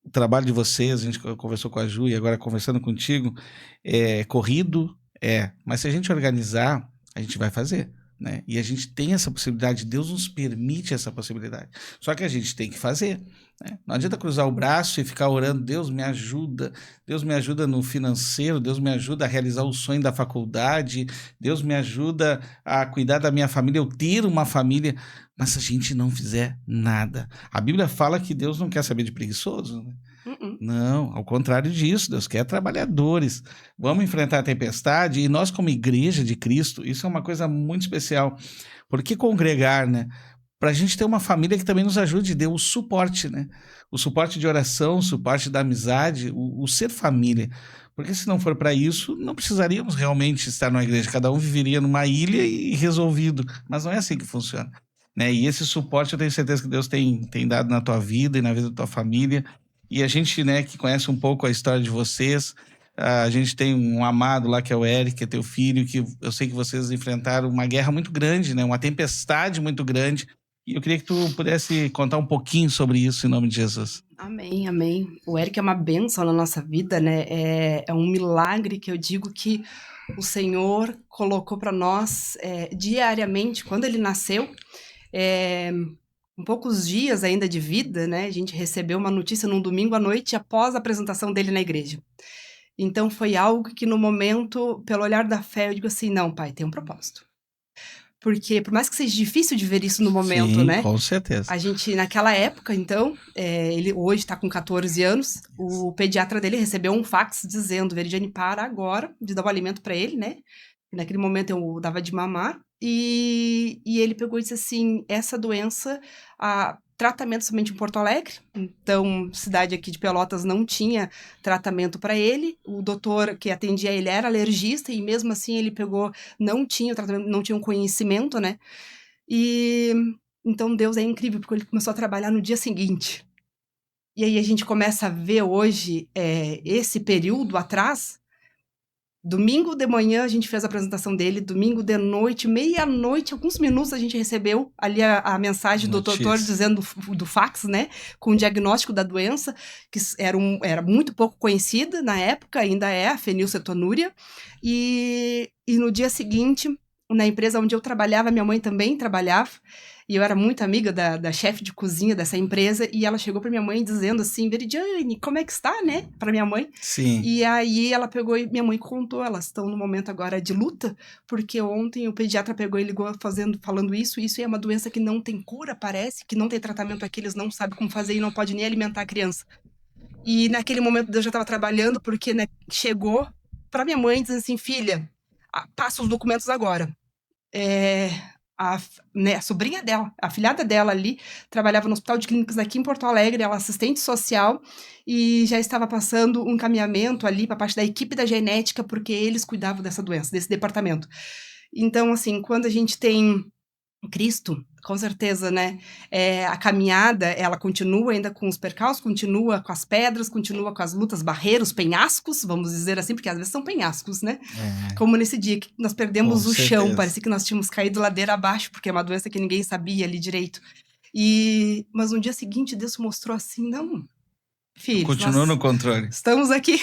O trabalho de vocês, a gente conversou com a Ju e agora conversando contigo, corrido, mas se a gente organizar, a gente vai fazer, né? E a gente tem essa possibilidade, Deus nos permite essa possibilidade. Só que a gente tem que fazer, né? Não adianta cruzar o braço e ficar orando, Deus me ajuda no financeiro, Deus me ajuda a realizar o sonho da faculdade, Deus me ajuda a cuidar da minha família, eu ter uma família, mas se a gente não fizer nada. A Bíblia fala que Deus não quer saber de preguiçoso, né? Não, ao contrário disso, Deus quer trabalhadores. Vamos enfrentar a tempestade e nós, como igreja de Cristo, isso é uma coisa muito especial. Porque congregar, né? Para a gente ter uma família que também nos ajude, dê o suporte, né? O suporte de oração, o suporte da amizade, o ser família. Porque se não for para isso, não precisaríamos realmente estar numa igreja. Cada um viveria numa ilha e resolvido. Mas não é assim que funciona, né? E esse suporte eu tenho certeza que Deus tem dado na tua vida e na vida da tua família. E a gente, né, que conhece um pouco a história de vocês, a gente tem um amado lá que é o Eric, que é teu filho, que eu sei que vocês enfrentaram uma guerra muito grande, né, uma tempestade muito grande. E eu queria que tu pudesse contar um pouquinho sobre isso em nome de Jesus. Amém, amém. O Eric é uma bênção na nossa vida, né? É um milagre que eu digo que o Senhor colocou para nós diariamente. Quando ele nasceu, com poucos dias ainda de vida, né? A gente recebeu uma notícia num domingo à noite após a apresentação dele na igreja. Então foi algo que no momento, pelo olhar da fé, eu digo assim, não, pai, tem um propósito. Porque por mais que seja difícil de ver isso no momento, Sim, né? Com certeza. A gente, naquela época, então, ele hoje está com 14 anos, o pediatra dele recebeu um fax dizendo, Veridiane, para agora de dar o alimento para ele, né? Naquele momento eu dava de mamar, e ele pegou e disse assim, essa doença, tratamento somente em Porto Alegre, então, cidade aqui de Pelotas não tinha tratamento para ele, o doutor que atendia ele era alergista, e mesmo assim ele pegou, não tinha tratamento, não tinha um conhecimento, né? E então Deus é incrível, porque ele começou a trabalhar no dia seguinte. E aí a gente começa a ver hoje, esse período atrás, domingo de manhã a gente fez a apresentação dele, domingo de noite, meia-noite, alguns minutos a gente recebeu ali a mensagem do doutor dizendo do fax, né, com o diagnóstico da doença, que era muito pouco conhecida na época, ainda é a fenilcetonúria, e no dia seguinte, na empresa onde eu trabalhava, minha mãe também trabalhava, e eu era muito amiga da chefe de cozinha dessa empresa, e ela chegou pra minha mãe dizendo assim, Veridiane, como é que está, né? Pra minha mãe. Sim. E aí ela pegou e minha mãe contou, elas estão no momento agora de luta, porque ontem o pediatra pegou e ligou falando isso é uma doença que não tem cura, parece, que não tem tratamento aqui, eles não sabem como fazer e não pode nem alimentar a criança. E naquele momento eu já estava trabalhando, porque né, chegou pra minha mãe dizendo assim, filha, passa os documentos agora. A sobrinha dela, a afilhada dela ali, trabalhava no Hospital de Clínicas aqui em Porto Alegre, ela é assistente social e já estava passando um encaminhamento ali para parte da equipe da genética, porque eles cuidavam dessa doença, desse departamento. Então, assim, quando a gente tem Cristo, com certeza, né? A caminhada, ela continua ainda com os percalços, continua com as pedras, continua com as lutas, barreiros, penhascos, vamos dizer assim, porque às vezes são penhascos, né? Como nesse dia que nós perdemos o chão, parecia que nós tínhamos caído ladeira abaixo, porque é uma doença que ninguém sabia ali direito. Mas no dia seguinte, Deus mostrou assim, não, filho, continua no controle. Estamos aqui.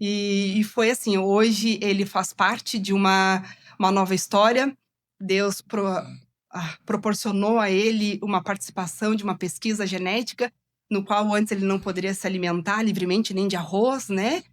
E foi assim, hoje ele faz parte de uma nova história. Deus proporcionou a ele uma participação de uma pesquisa genética, no qual antes ele não poderia se alimentar livremente nem de arroz, né?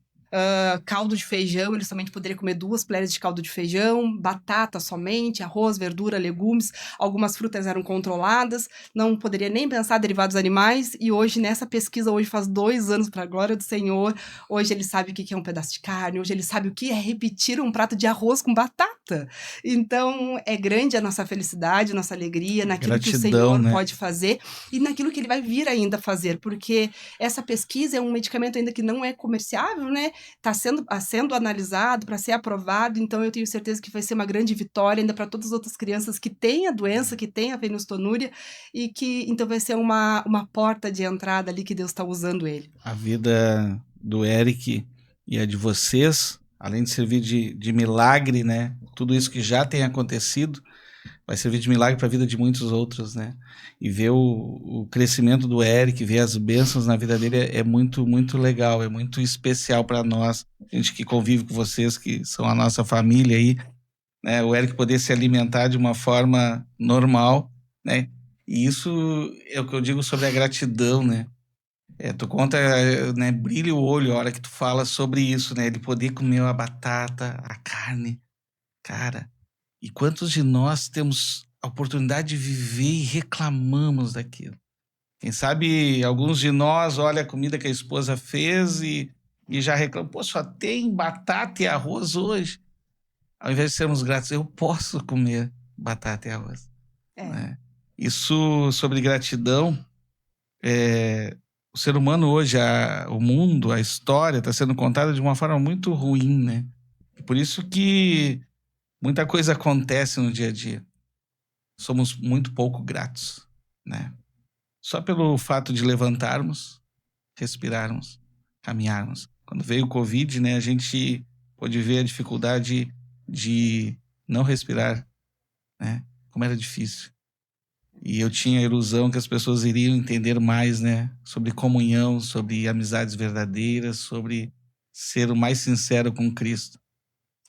Caldo de feijão, ele somente poderia comer 2 colheres de caldo de feijão, batata somente, arroz, verdura, legumes, algumas frutas eram controladas, não poderia nem pensar derivados animais, e hoje nessa pesquisa, hoje faz 2 anos, para a glória do Senhor, hoje ele sabe o que é um pedaço de carne, hoje ele sabe o que é repetir um prato de arroz com batata. Então, é grande a nossa felicidade, a nossa alegria, naquilo Gratidão, que o Senhor né? pode fazer, e naquilo que ele vai vir ainda fazer, porque essa pesquisa é um medicamento ainda que não é comerciável, né? Está sendo analisado para ser aprovado, então eu tenho certeza que vai ser uma grande vitória ainda para todas as outras crianças que têm a doença, que têm a fenilcetonúria, e que então vai ser uma porta de entrada ali que Deus está usando ele. A vida do Eric e a de vocês, além de servir de milagre, né? Tudo isso que já tem acontecido, vai servir de milagre para a vida de muitos outros, né? E ver o crescimento do Eric, ver as bênçãos na vida dele é muito, muito legal, é muito especial para nós, gente que convive com vocês, que são a nossa família aí, né? O Eric poder se alimentar de uma forma normal, né? E isso é o que eu digo sobre a gratidão, né? Tu conta, né? Brilha o olho a hora que tu fala sobre isso, né? Ele poder comer a batata, a carne, cara. E quantos de nós temos a oportunidade de viver e reclamamos daquilo? Quem sabe alguns de nós olha a comida que a esposa fez e já reclama, pô, só tem batata e arroz hoje. Ao invés de sermos gratos, eu posso comer batata e arroz. Né? Isso sobre gratidão, o ser humano hoje, o mundo, a história está sendo contada de uma forma muito ruim, né? Por isso que muita coisa acontece no dia a dia. Somos muito pouco gratos, né? Só pelo fato de levantarmos, respirarmos, caminharmos. Quando veio o Covid, né, a gente pôde ver a dificuldade de não respirar, né? Como era difícil. E eu tinha a ilusão que as pessoas iriam entender mais, né? Sobre comunhão, sobre amizades verdadeiras, sobre ser o mais sincero com Cristo.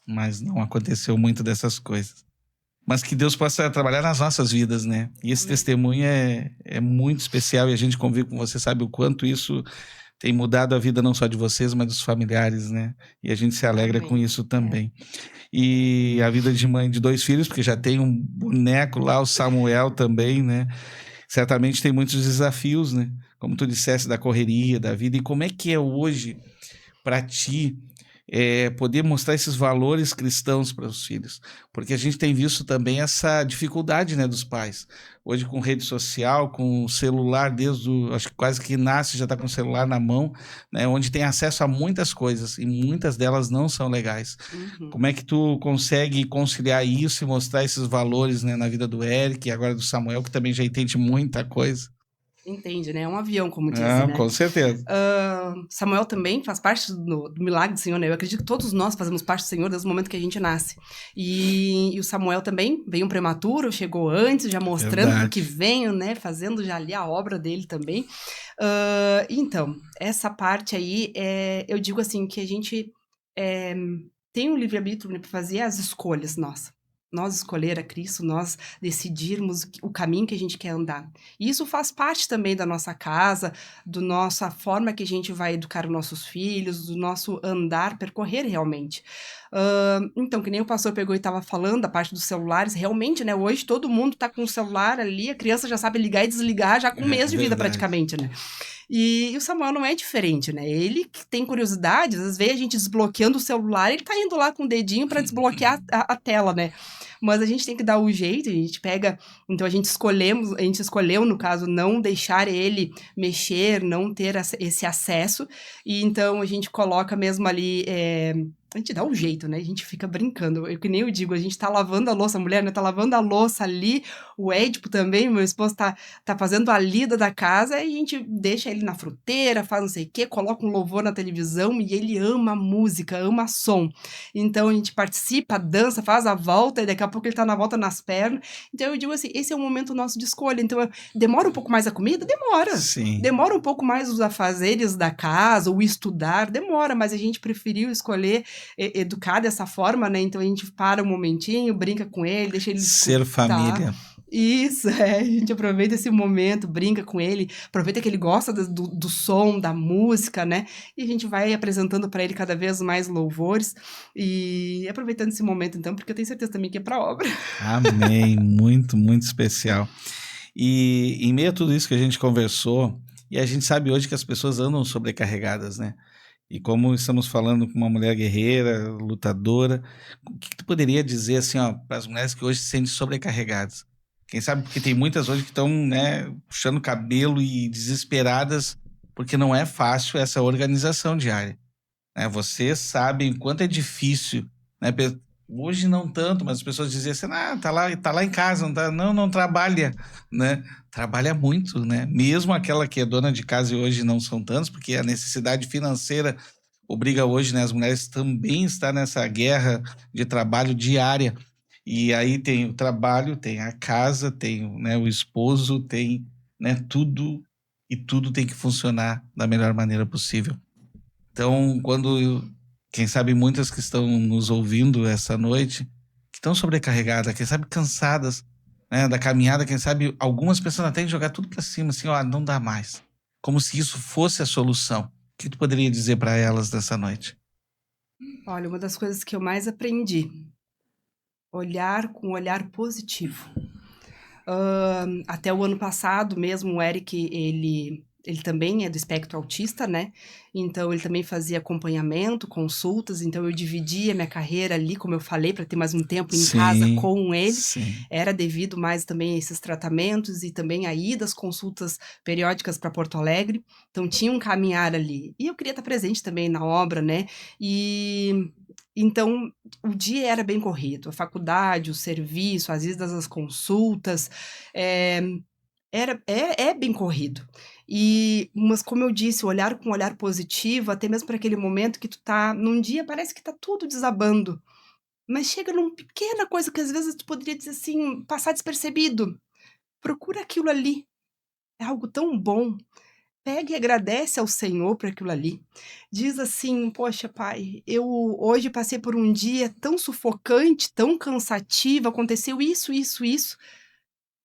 Mas não aconteceu muito dessas coisas. Mas que Deus possa trabalhar nas nossas vidas, né? E esse testemunho é muito especial e a gente convive com você, sabe o quanto isso tem mudado a vida não só de vocês, mas dos familiares, né? E a gente se alegra com isso também. E a vida de mãe de 2 filhos, porque já tem um boneco lá, o Samuel também, né? Certamente tem muitos desafios, né? Como tu disseste, da correria, da vida. E como é que é hoje para ti poder mostrar esses valores cristãos para os filhos? Porque a gente tem visto também essa dificuldade, né, dos pais. Hoje com rede social, com celular, acho que quase que nasce já está com o celular na mão, né, onde tem acesso a muitas coisas e muitas delas não são legais. Como é que tu consegue conciliar isso e mostrar esses valores, né, na vida do Eric e agora do Samuel, que também já entende muita coisa? Entende, né? É um avião, como dizem, né? Com certeza. Samuel também faz parte do milagre do Senhor, né? Eu acredito que todos nós fazemos parte do Senhor desde o momento que a gente nasce. E o Samuel também veio um prematuro, chegou antes, já mostrando o que veio, né? Fazendo já ali a obra dele também. Então, essa parte aí, eu digo assim, que a gente tem um livre-arbítrio, né, para fazer as escolhas, nossa. nós escolher a Cristo, nós decidirmos o caminho que a gente quer andar. E isso faz parte também da nossa casa, da nossa forma que a gente vai educar os nossos filhos, do nosso andar, percorrer realmente. Então, que nem o pastor pegou e estava falando, da parte dos celulares, realmente, né, hoje todo mundo tá com o celular ali, a criança já sabe ligar e desligar já com um mês de vida verdade. praticamente, né? E o Samuel não é diferente, né? Ele que tem curiosidade, às vezes vê a gente desbloqueando o celular, ele tá indo lá com o dedinho para desbloquear a tela, né? Mas a gente tem que dar o jeito, a gente pega... Então a gente escolheu, no caso, não deixar ele mexer, não ter esse acesso, e então a gente coloca mesmo ali... A gente dá um jeito, né? A gente fica brincando. Que nem eu digo, a gente tá lavando a louça, a mulher, né? Tá lavando a louça ali, o Édipo também, meu esposo tá fazendo a lida da casa, e a gente deixa ele na fruteira, faz não sei o quê, coloca um louvor na televisão, e ele ama música, ama som. Então a gente participa, dança, faz a volta, e daqui a pouco ele tá na volta nas pernas. Então eu digo assim, esse é o momento nosso de escolha. Então demora um pouco mais a comida? Demora. Sim. Demora um pouco mais os afazeres da casa, o estudar, demora, mas a gente preferiu escolher educar dessa forma, né? Então a gente para um momentinho, brinca com ele, deixa ele Ser escutar. família. Isso, a gente aproveita esse momento, brinca com ele, aproveita que ele gosta do som, da música, né? E a gente vai apresentando para ele cada vez mais louvores e aproveitando esse momento, então, porque eu tenho certeza também que é para obra. Amém. Muito, muito especial. E em meio a tudo isso que a gente conversou, e a gente sabe hoje que as pessoas andam sobrecarregadas, né? E como estamos falando com uma mulher guerreira, lutadora, o que tu poderia dizer assim, ó, para as mulheres que hoje se sentem sobrecarregadas? Quem sabe porque tem muitas hoje que estão, né, puxando cabelo e desesperadas, porque não é fácil essa organização diária, né? Vocês sabem o quanto é difícil, né? Hoje não tanto, mas as pessoas diziam assim, tá lá em casa, não trabalha, né? Trabalha muito, né? Mesmo aquela que é dona de casa e hoje não são tantos, porque a necessidade financeira obriga hoje, né, as mulheres também a estar nessa guerra de trabalho diária. E aí tem o trabalho, tem a casa, tem, né, o esposo, tem, né, tudo, e tudo tem que funcionar da melhor maneira possível. Então, quem sabe muitas que estão nos ouvindo essa noite, que estão sobrecarregadas, quem sabe cansadas, né, da caminhada, quem sabe algumas pessoas até jogar tudo para cima, assim, ó, não dá mais. Como se isso fosse a solução. O que tu poderia dizer para elas nessa noite? Olha, uma das coisas que eu mais aprendi, olhar com um olhar positivo. Até o ano passado mesmo, o Eric, ele também é do espectro autista, né? Então ele também fazia acompanhamento, consultas, então eu dividia minha carreira ali, como eu falei, para ter mais um tempo em casa com ele. Sim. Era devido mais também a esses tratamentos e também a ida às consultas periódicas para Porto Alegre. Então tinha um caminhar ali. E eu queria estar presente também na obra, né? E então o dia era bem corrido, a faculdade, o serviço, as idas às consultas, é bem corrido. Mas como eu disse, olhar com um olhar positivo, até mesmo para aquele momento que tu tá num dia, parece que tá tudo desabando, mas chega numa pequena coisa que às vezes tu poderia dizer assim, passar despercebido. Procura aquilo ali, é algo tão bom. Pega e agradece ao Senhor por aquilo ali. Diz assim, poxa, pai, eu hoje passei por um dia tão sufocante, tão cansativo, aconteceu isso, isso, isso.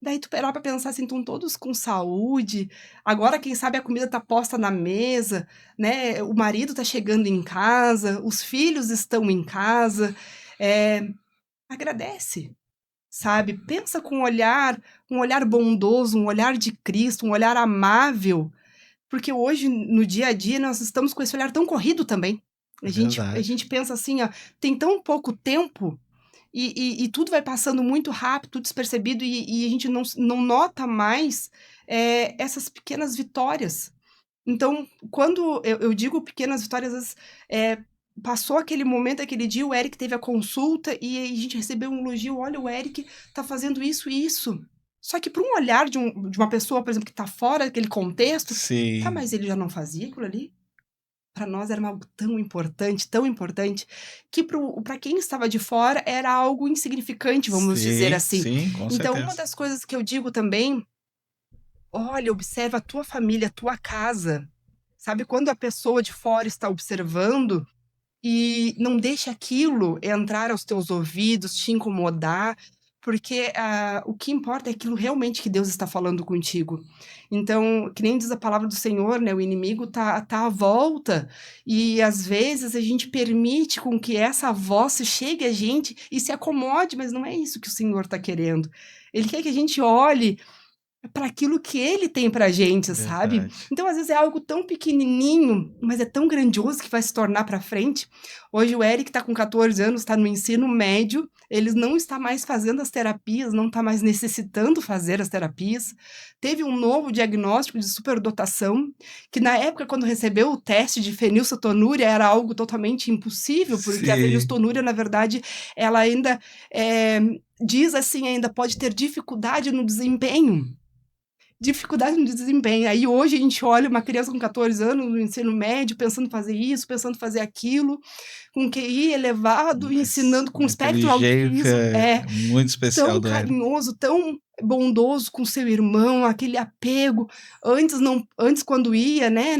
Daí tu parar pra pensar assim, estão todos com saúde, agora quem sabe a comida tá posta na mesa, né, o marido tá chegando em casa, os filhos estão em casa, agradece, sabe, pensa com um olhar bondoso, um olhar de Cristo, um olhar amável, porque hoje, no dia a dia, nós estamos com esse olhar tão corrido também. A Verdade. gente pensa assim, ó, tem tão pouco tempo e tudo vai passando muito rápido, tudo despercebido, e a gente não nota mais essas pequenas vitórias. Então, quando eu digo pequenas vitórias, às vezes, passou aquele momento, aquele dia, o Eric teve a consulta e a gente recebeu um elogio, olha, o Eric tá fazendo isso e isso. Só que para um olhar de uma pessoa, por exemplo, que tá fora daquele contexto, Sim. tá, mas ele já não fazia aquilo ali? Para nós era algo tão importante, que para quem estava de fora era algo insignificante, vamos dizer assim. Sim, com Então, certeza. uma das coisas que eu digo também, olha, observa a tua família, a tua casa. Sabe, quando a pessoa de fora está observando, e não deixe aquilo entrar aos teus ouvidos, te incomodar, porque o que importa é aquilo realmente que Deus está falando contigo. Então, que nem diz a palavra do Senhor, né? O inimigo tá à volta, e às vezes a gente permite com que essa voz chegue a gente e se acomode, mas não é isso que o Senhor está querendo. Ele quer que a gente olhe para aquilo que ele tem pra gente, sabe? Verdade. Então, às vezes é algo tão pequenininho, mas é tão grandioso que vai se tornar para frente. Hoje o Eric tá com 14 anos, tá no ensino médio, ele não está mais fazendo as terapias, não está mais necessitando fazer as terapias. Teve um novo diagnóstico de superdotação, que na época, quando recebeu o teste de fenilcetonúria, era algo totalmente impossível, porque a Sim. fenilcetonúria, na verdade, ela ainda diz assim, ainda pode ter dificuldade no desempenho. Aí hoje a gente olha uma criança com 14 anos no ensino médio, pensando em fazer isso, pensando em fazer aquilo, com QI elevado, ensinando com Uma espectro autismo. inteligência muito especial Tão do Eric. carinhoso, tão bondoso com seu irmão, aquele apego. Antes quando ia, né,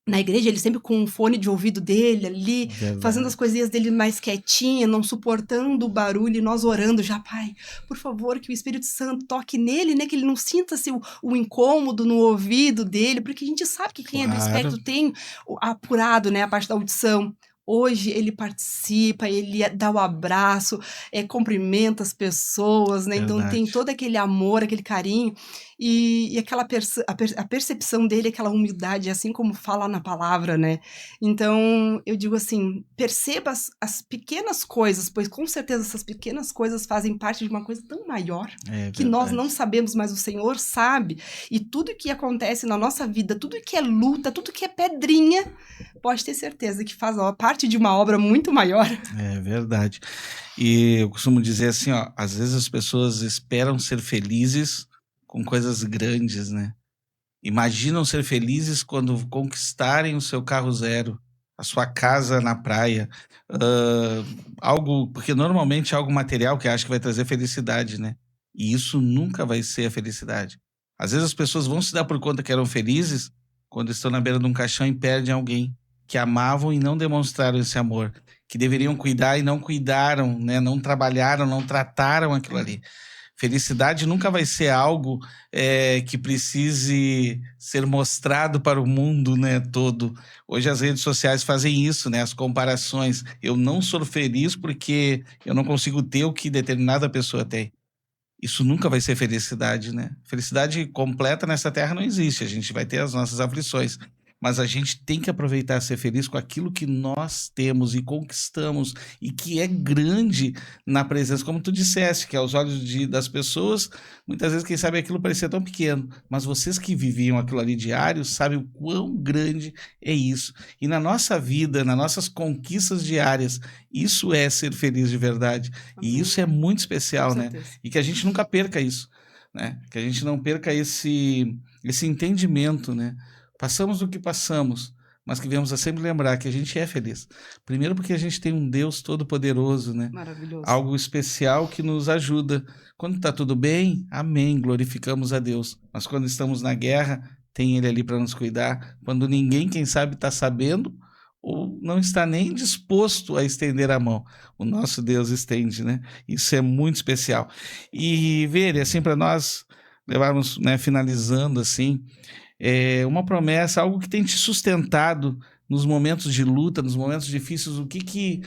na igreja, ele sempre com o fone de ouvido dele ali, Verdade. fazendo as coisinhas dele mais quietinha, não suportando o barulho, e nós orando já, Pai, por favor, que o Espírito Santo toque nele, né, que ele não sinta-se o incômodo no ouvido dele, porque a gente sabe que quem é do Claro. espectro tem apurado, né, a parte da audição. Hoje ele participa, ele dá o abraço, cumprimenta as pessoas, né? Então tem Verdade. todo aquele amor, aquele carinho, e aquela a percepção dele, aquela humildade, assim como fala na palavra, né? Então eu digo assim, perceba as pequenas coisas, pois com certeza essas pequenas coisas fazem parte de uma coisa tão maior, que nós não sabemos, mas o Senhor sabe. E tudo que acontece na nossa vida, tudo que é luta, tudo que é pedrinha, pode ter certeza que faz parte de uma obra muito maior. É verdade. E eu costumo dizer assim, ó, às vezes as pessoas esperam ser felizes com coisas grandes, né? Imaginam ser felizes quando conquistarem o seu carro zero, a sua casa na praia, algo, porque normalmente é algo material que acha que vai trazer felicidade, né? E isso nunca vai ser a felicidade. Às vezes as pessoas vão se dar por conta que eram felizes quando estão na beira de um caixão e perdem alguém que amavam e não demonstraram esse amor, que deveriam cuidar e não cuidaram, né? Não trabalharam, não trataram aquilo ali. Felicidade nunca vai ser algo que precise ser mostrado para o mundo, né, todo. Hoje as redes sociais fazem isso, né, as comparações. Eu não sou feliz porque eu não consigo ter o que determinada pessoa tem. Isso nunca vai ser felicidade, né? Felicidade completa nessa terra não existe. A gente vai ter as nossas aflições. Mas a gente tem que aproveitar ser feliz com aquilo que nós temos e conquistamos e que é grande na presença, como tu disseste, que aos olhos das pessoas, muitas vezes quem sabe aquilo parecia tão pequeno, mas vocês que viviam aquilo ali diário sabem o quão grande é isso. E na nossa vida, nas nossas conquistas diárias, isso é ser feliz de verdade. E isso é muito especial, né? E que a gente nunca perca isso, né? Que a gente não perca esse entendimento, né? Passamos o que passamos, mas que venhamos a sempre lembrar que a gente é feliz. Primeiro porque a gente tem um Deus todo-poderoso, né? Maravilhoso. Algo especial que nos ajuda. Quando está tudo bem, amém, glorificamos a Deus. Mas quando estamos na guerra, tem Ele ali para nos cuidar. Quando ninguém, quem sabe, está sabendo ou não está nem disposto a estender a mão, o nosso Deus estende, né? Isso é muito especial. E ver, assim, para nós levarmos, né, finalizando assim, uma promessa, algo que tem te sustentado nos momentos de luta, nos momentos difíceis, o que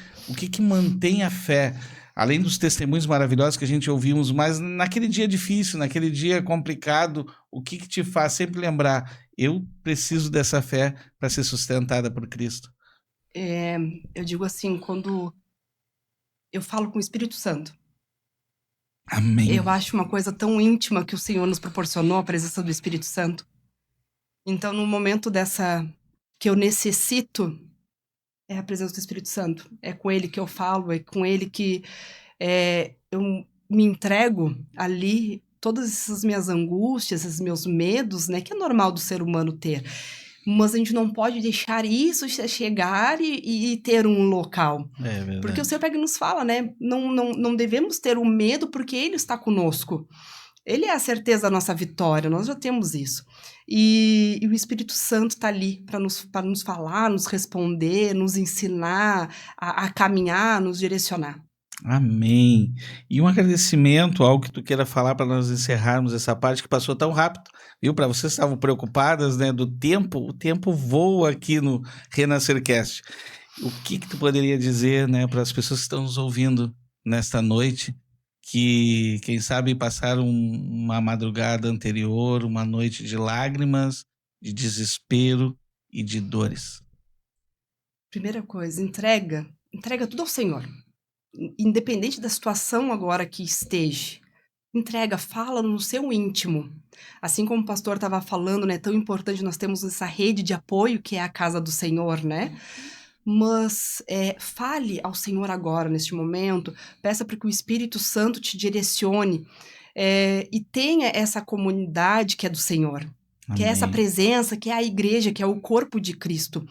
mantém a fé? Além dos testemunhos maravilhosos que a gente ouvimos, mas naquele dia difícil, naquele dia complicado, o que te faz sempre lembrar? Eu preciso dessa fé para ser sustentada por Cristo. Eu digo assim, quando eu falo com o Espírito Santo, amém. Eu acho uma coisa tão íntima que o Senhor nos proporcionou, a presença do Espírito Santo. Então, no momento que eu necessito, é a presença do Espírito Santo. É com Ele que eu falo, é com Ele que eu me entrego ali, todas essas minhas angústias, esses meus medos, né? Que é normal do ser humano ter. Mas a gente não pode deixar isso chegar e ter um local. É verdade. Porque o Senhor pega e nos fala, né? Não devemos ter o medo porque Ele está conosco. Ele é a certeza da nossa vitória, nós já temos isso. E o Espírito Santo está ali para nos falar, nos responder, nos ensinar a caminhar, nos direcionar. Amém. E um agradecimento, algo que tu queira falar para nós encerrarmos essa parte que passou tão rápido, viu? Para vocês que estavam preocupadas, né, do tempo, o tempo voa aqui no Renascercast. O que tu poderia dizer, né, para as pessoas que estão nos ouvindo nesta noite, que, quem sabe, passaram uma madrugada anterior, uma noite de lágrimas, de desespero e de dores? Primeira coisa, entrega tudo ao Senhor. Independente da situação agora que esteja, entrega, fala no seu íntimo. Assim como o pastor estava falando, né, tão importante, nós temos essa rede de apoio que é a casa do Senhor, né? Mas fale ao Senhor agora, neste momento, peça para que o Espírito Santo te direcione e tenha essa comunidade que é do Senhor, que é essa Amém. presença, que é a igreja, que é o corpo de Cristo.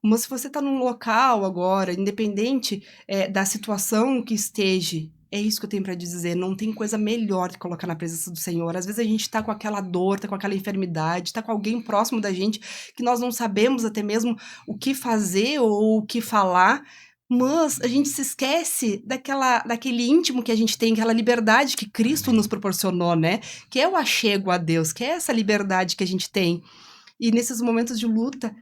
Mas se você está num local agora, independente da situação que esteja, é isso que eu tenho para dizer, não tem coisa melhor que colocar na presença do Senhor. Às vezes a gente está com aquela dor, está com aquela enfermidade, está com alguém próximo da gente que nós não sabemos até mesmo o que fazer ou o que falar, mas a gente se esquece daquele íntimo que a gente tem, aquela liberdade que Cristo nos proporcionou, né? Que é o achego a Deus, que é essa liberdade que a gente tem. E nesses momentos de luta,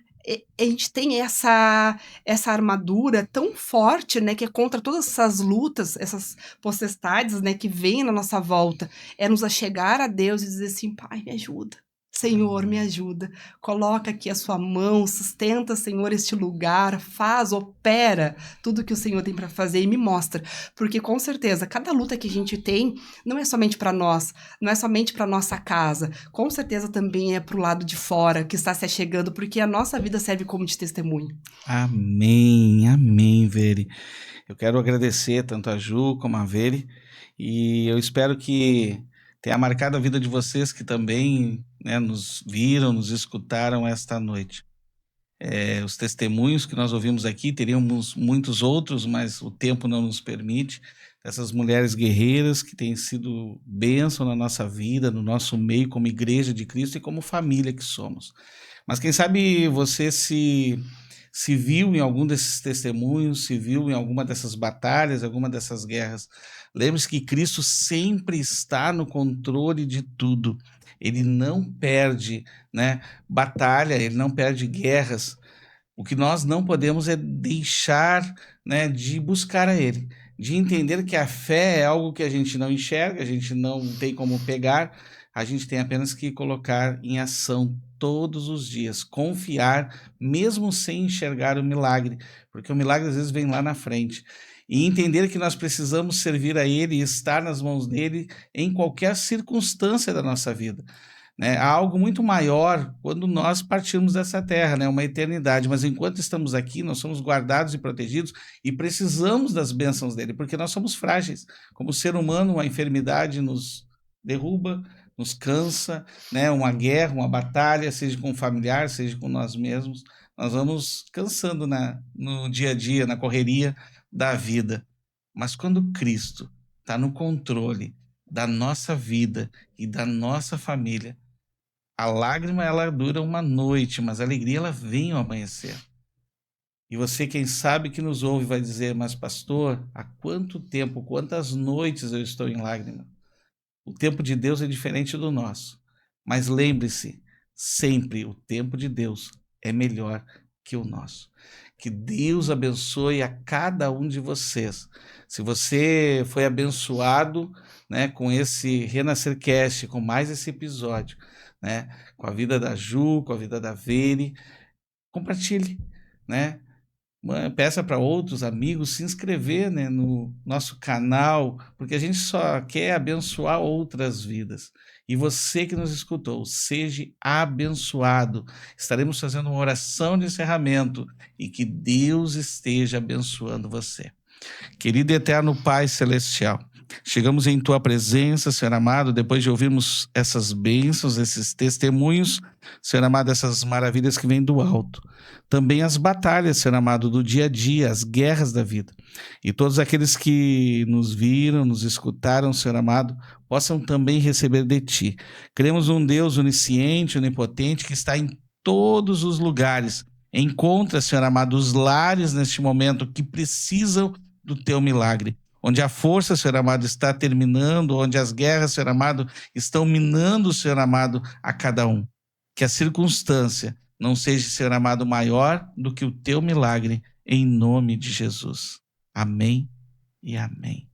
a gente tem essa armadura tão forte, né, que é contra todas essas lutas, essas potestades, né, que vêm na nossa volta. É nos achegar a Deus e dizer assim, Pai, me ajuda. Senhor, me ajuda. Coloca aqui a sua mão, sustenta, Senhor, este lugar, faz, opera tudo que o Senhor tem para fazer e me mostra. Porque com certeza, cada luta que a gente tem não é somente para nós, não é somente para nossa casa. Com certeza também é para o lado de fora que está se achegando, porque a nossa vida serve como de testemunho. Amém, amém, Veri. Eu quero agradecer tanto a Ju como a Veri, e eu espero que tenha marcado a vida de vocês que também, né, nos viram, nos escutaram esta noite. Os testemunhos que nós ouvimos aqui, teríamos muitos outros, mas o tempo não nos permite. Essas mulheres guerreiras que têm sido bênção na nossa vida, no nosso meio, como igreja de Cristo e como família que somos. Mas quem sabe você se viu em algum desses testemunhos, se viu em alguma dessas batalhas, alguma dessas guerras. Lembre-se que Cristo sempre está no controle de tudo. Ele não perde, né, batalha, ele não perde guerras. O que nós não podemos é deixar, né, de buscar a Ele, de entender que a fé é algo que a gente não enxerga, a gente não tem como pegar, a gente tem apenas que colocar em ação todos os dias, confiar, mesmo sem enxergar o milagre, porque o milagre às vezes vem lá na frente. E entender que nós precisamos servir a Ele e estar nas mãos dEle em qualquer circunstância da nossa vida. Né? Há algo muito maior quando nós partirmos dessa terra, né? Uma eternidade, mas enquanto estamos aqui, nós somos guardados e protegidos e precisamos das bênçãos dele, porque nós somos frágeis. Como ser humano, a enfermidade nos derruba, nos cansa, né? Uma guerra, uma batalha, seja com um familiar, seja com nós mesmos, nós vamos cansando no dia a dia, na correria da vida. Mas quando Cristo está no controle da nossa vida e da nossa família, a lágrima, ela dura uma noite, mas a alegria, ela vem ao amanhecer. E você, quem sabe que nos ouve, vai dizer, mas pastor, há quanto tempo, quantas noites eu estou em lágrima? O tempo de Deus é diferente do nosso. Mas lembre-se, sempre o tempo de Deus é melhor que o nosso. Que Deus abençoe a cada um de vocês. Se você foi abençoado, né, com esse Renascercast, com mais esse episódio, né, com a vida da Ju, com a vida da Veri, compartilhe, né? Peça para outros amigos se inscrever, né, no nosso canal, porque a gente só quer abençoar outras vidas. E você que nos escutou, seja abençoado. Estaremos fazendo uma oração de encerramento e que Deus esteja abençoando você. Querido e eterno Pai Celestial, chegamos em Tua presença, Senhor amado, depois de ouvirmos essas bênçãos, esses testemunhos, Senhor amado, essas maravilhas que vêm do alto. Também as batalhas, Senhor amado, do dia a dia, as guerras da vida. E todos aqueles que nos viram, nos escutaram, Senhor amado, possam também receber de Ti. Cremos num Deus onisciente, onipotente, que está em todos os lugares. Encontra, Senhor amado, os lares neste momento que precisam do Teu milagre. Onde a força, Senhor amado, está terminando, onde as guerras, Senhor amado, estão minando, Senhor amado, a cada um. Que a circunstância não seja, Senhor amado, maior do que o Teu milagre, em nome de Jesus. Amém e amém.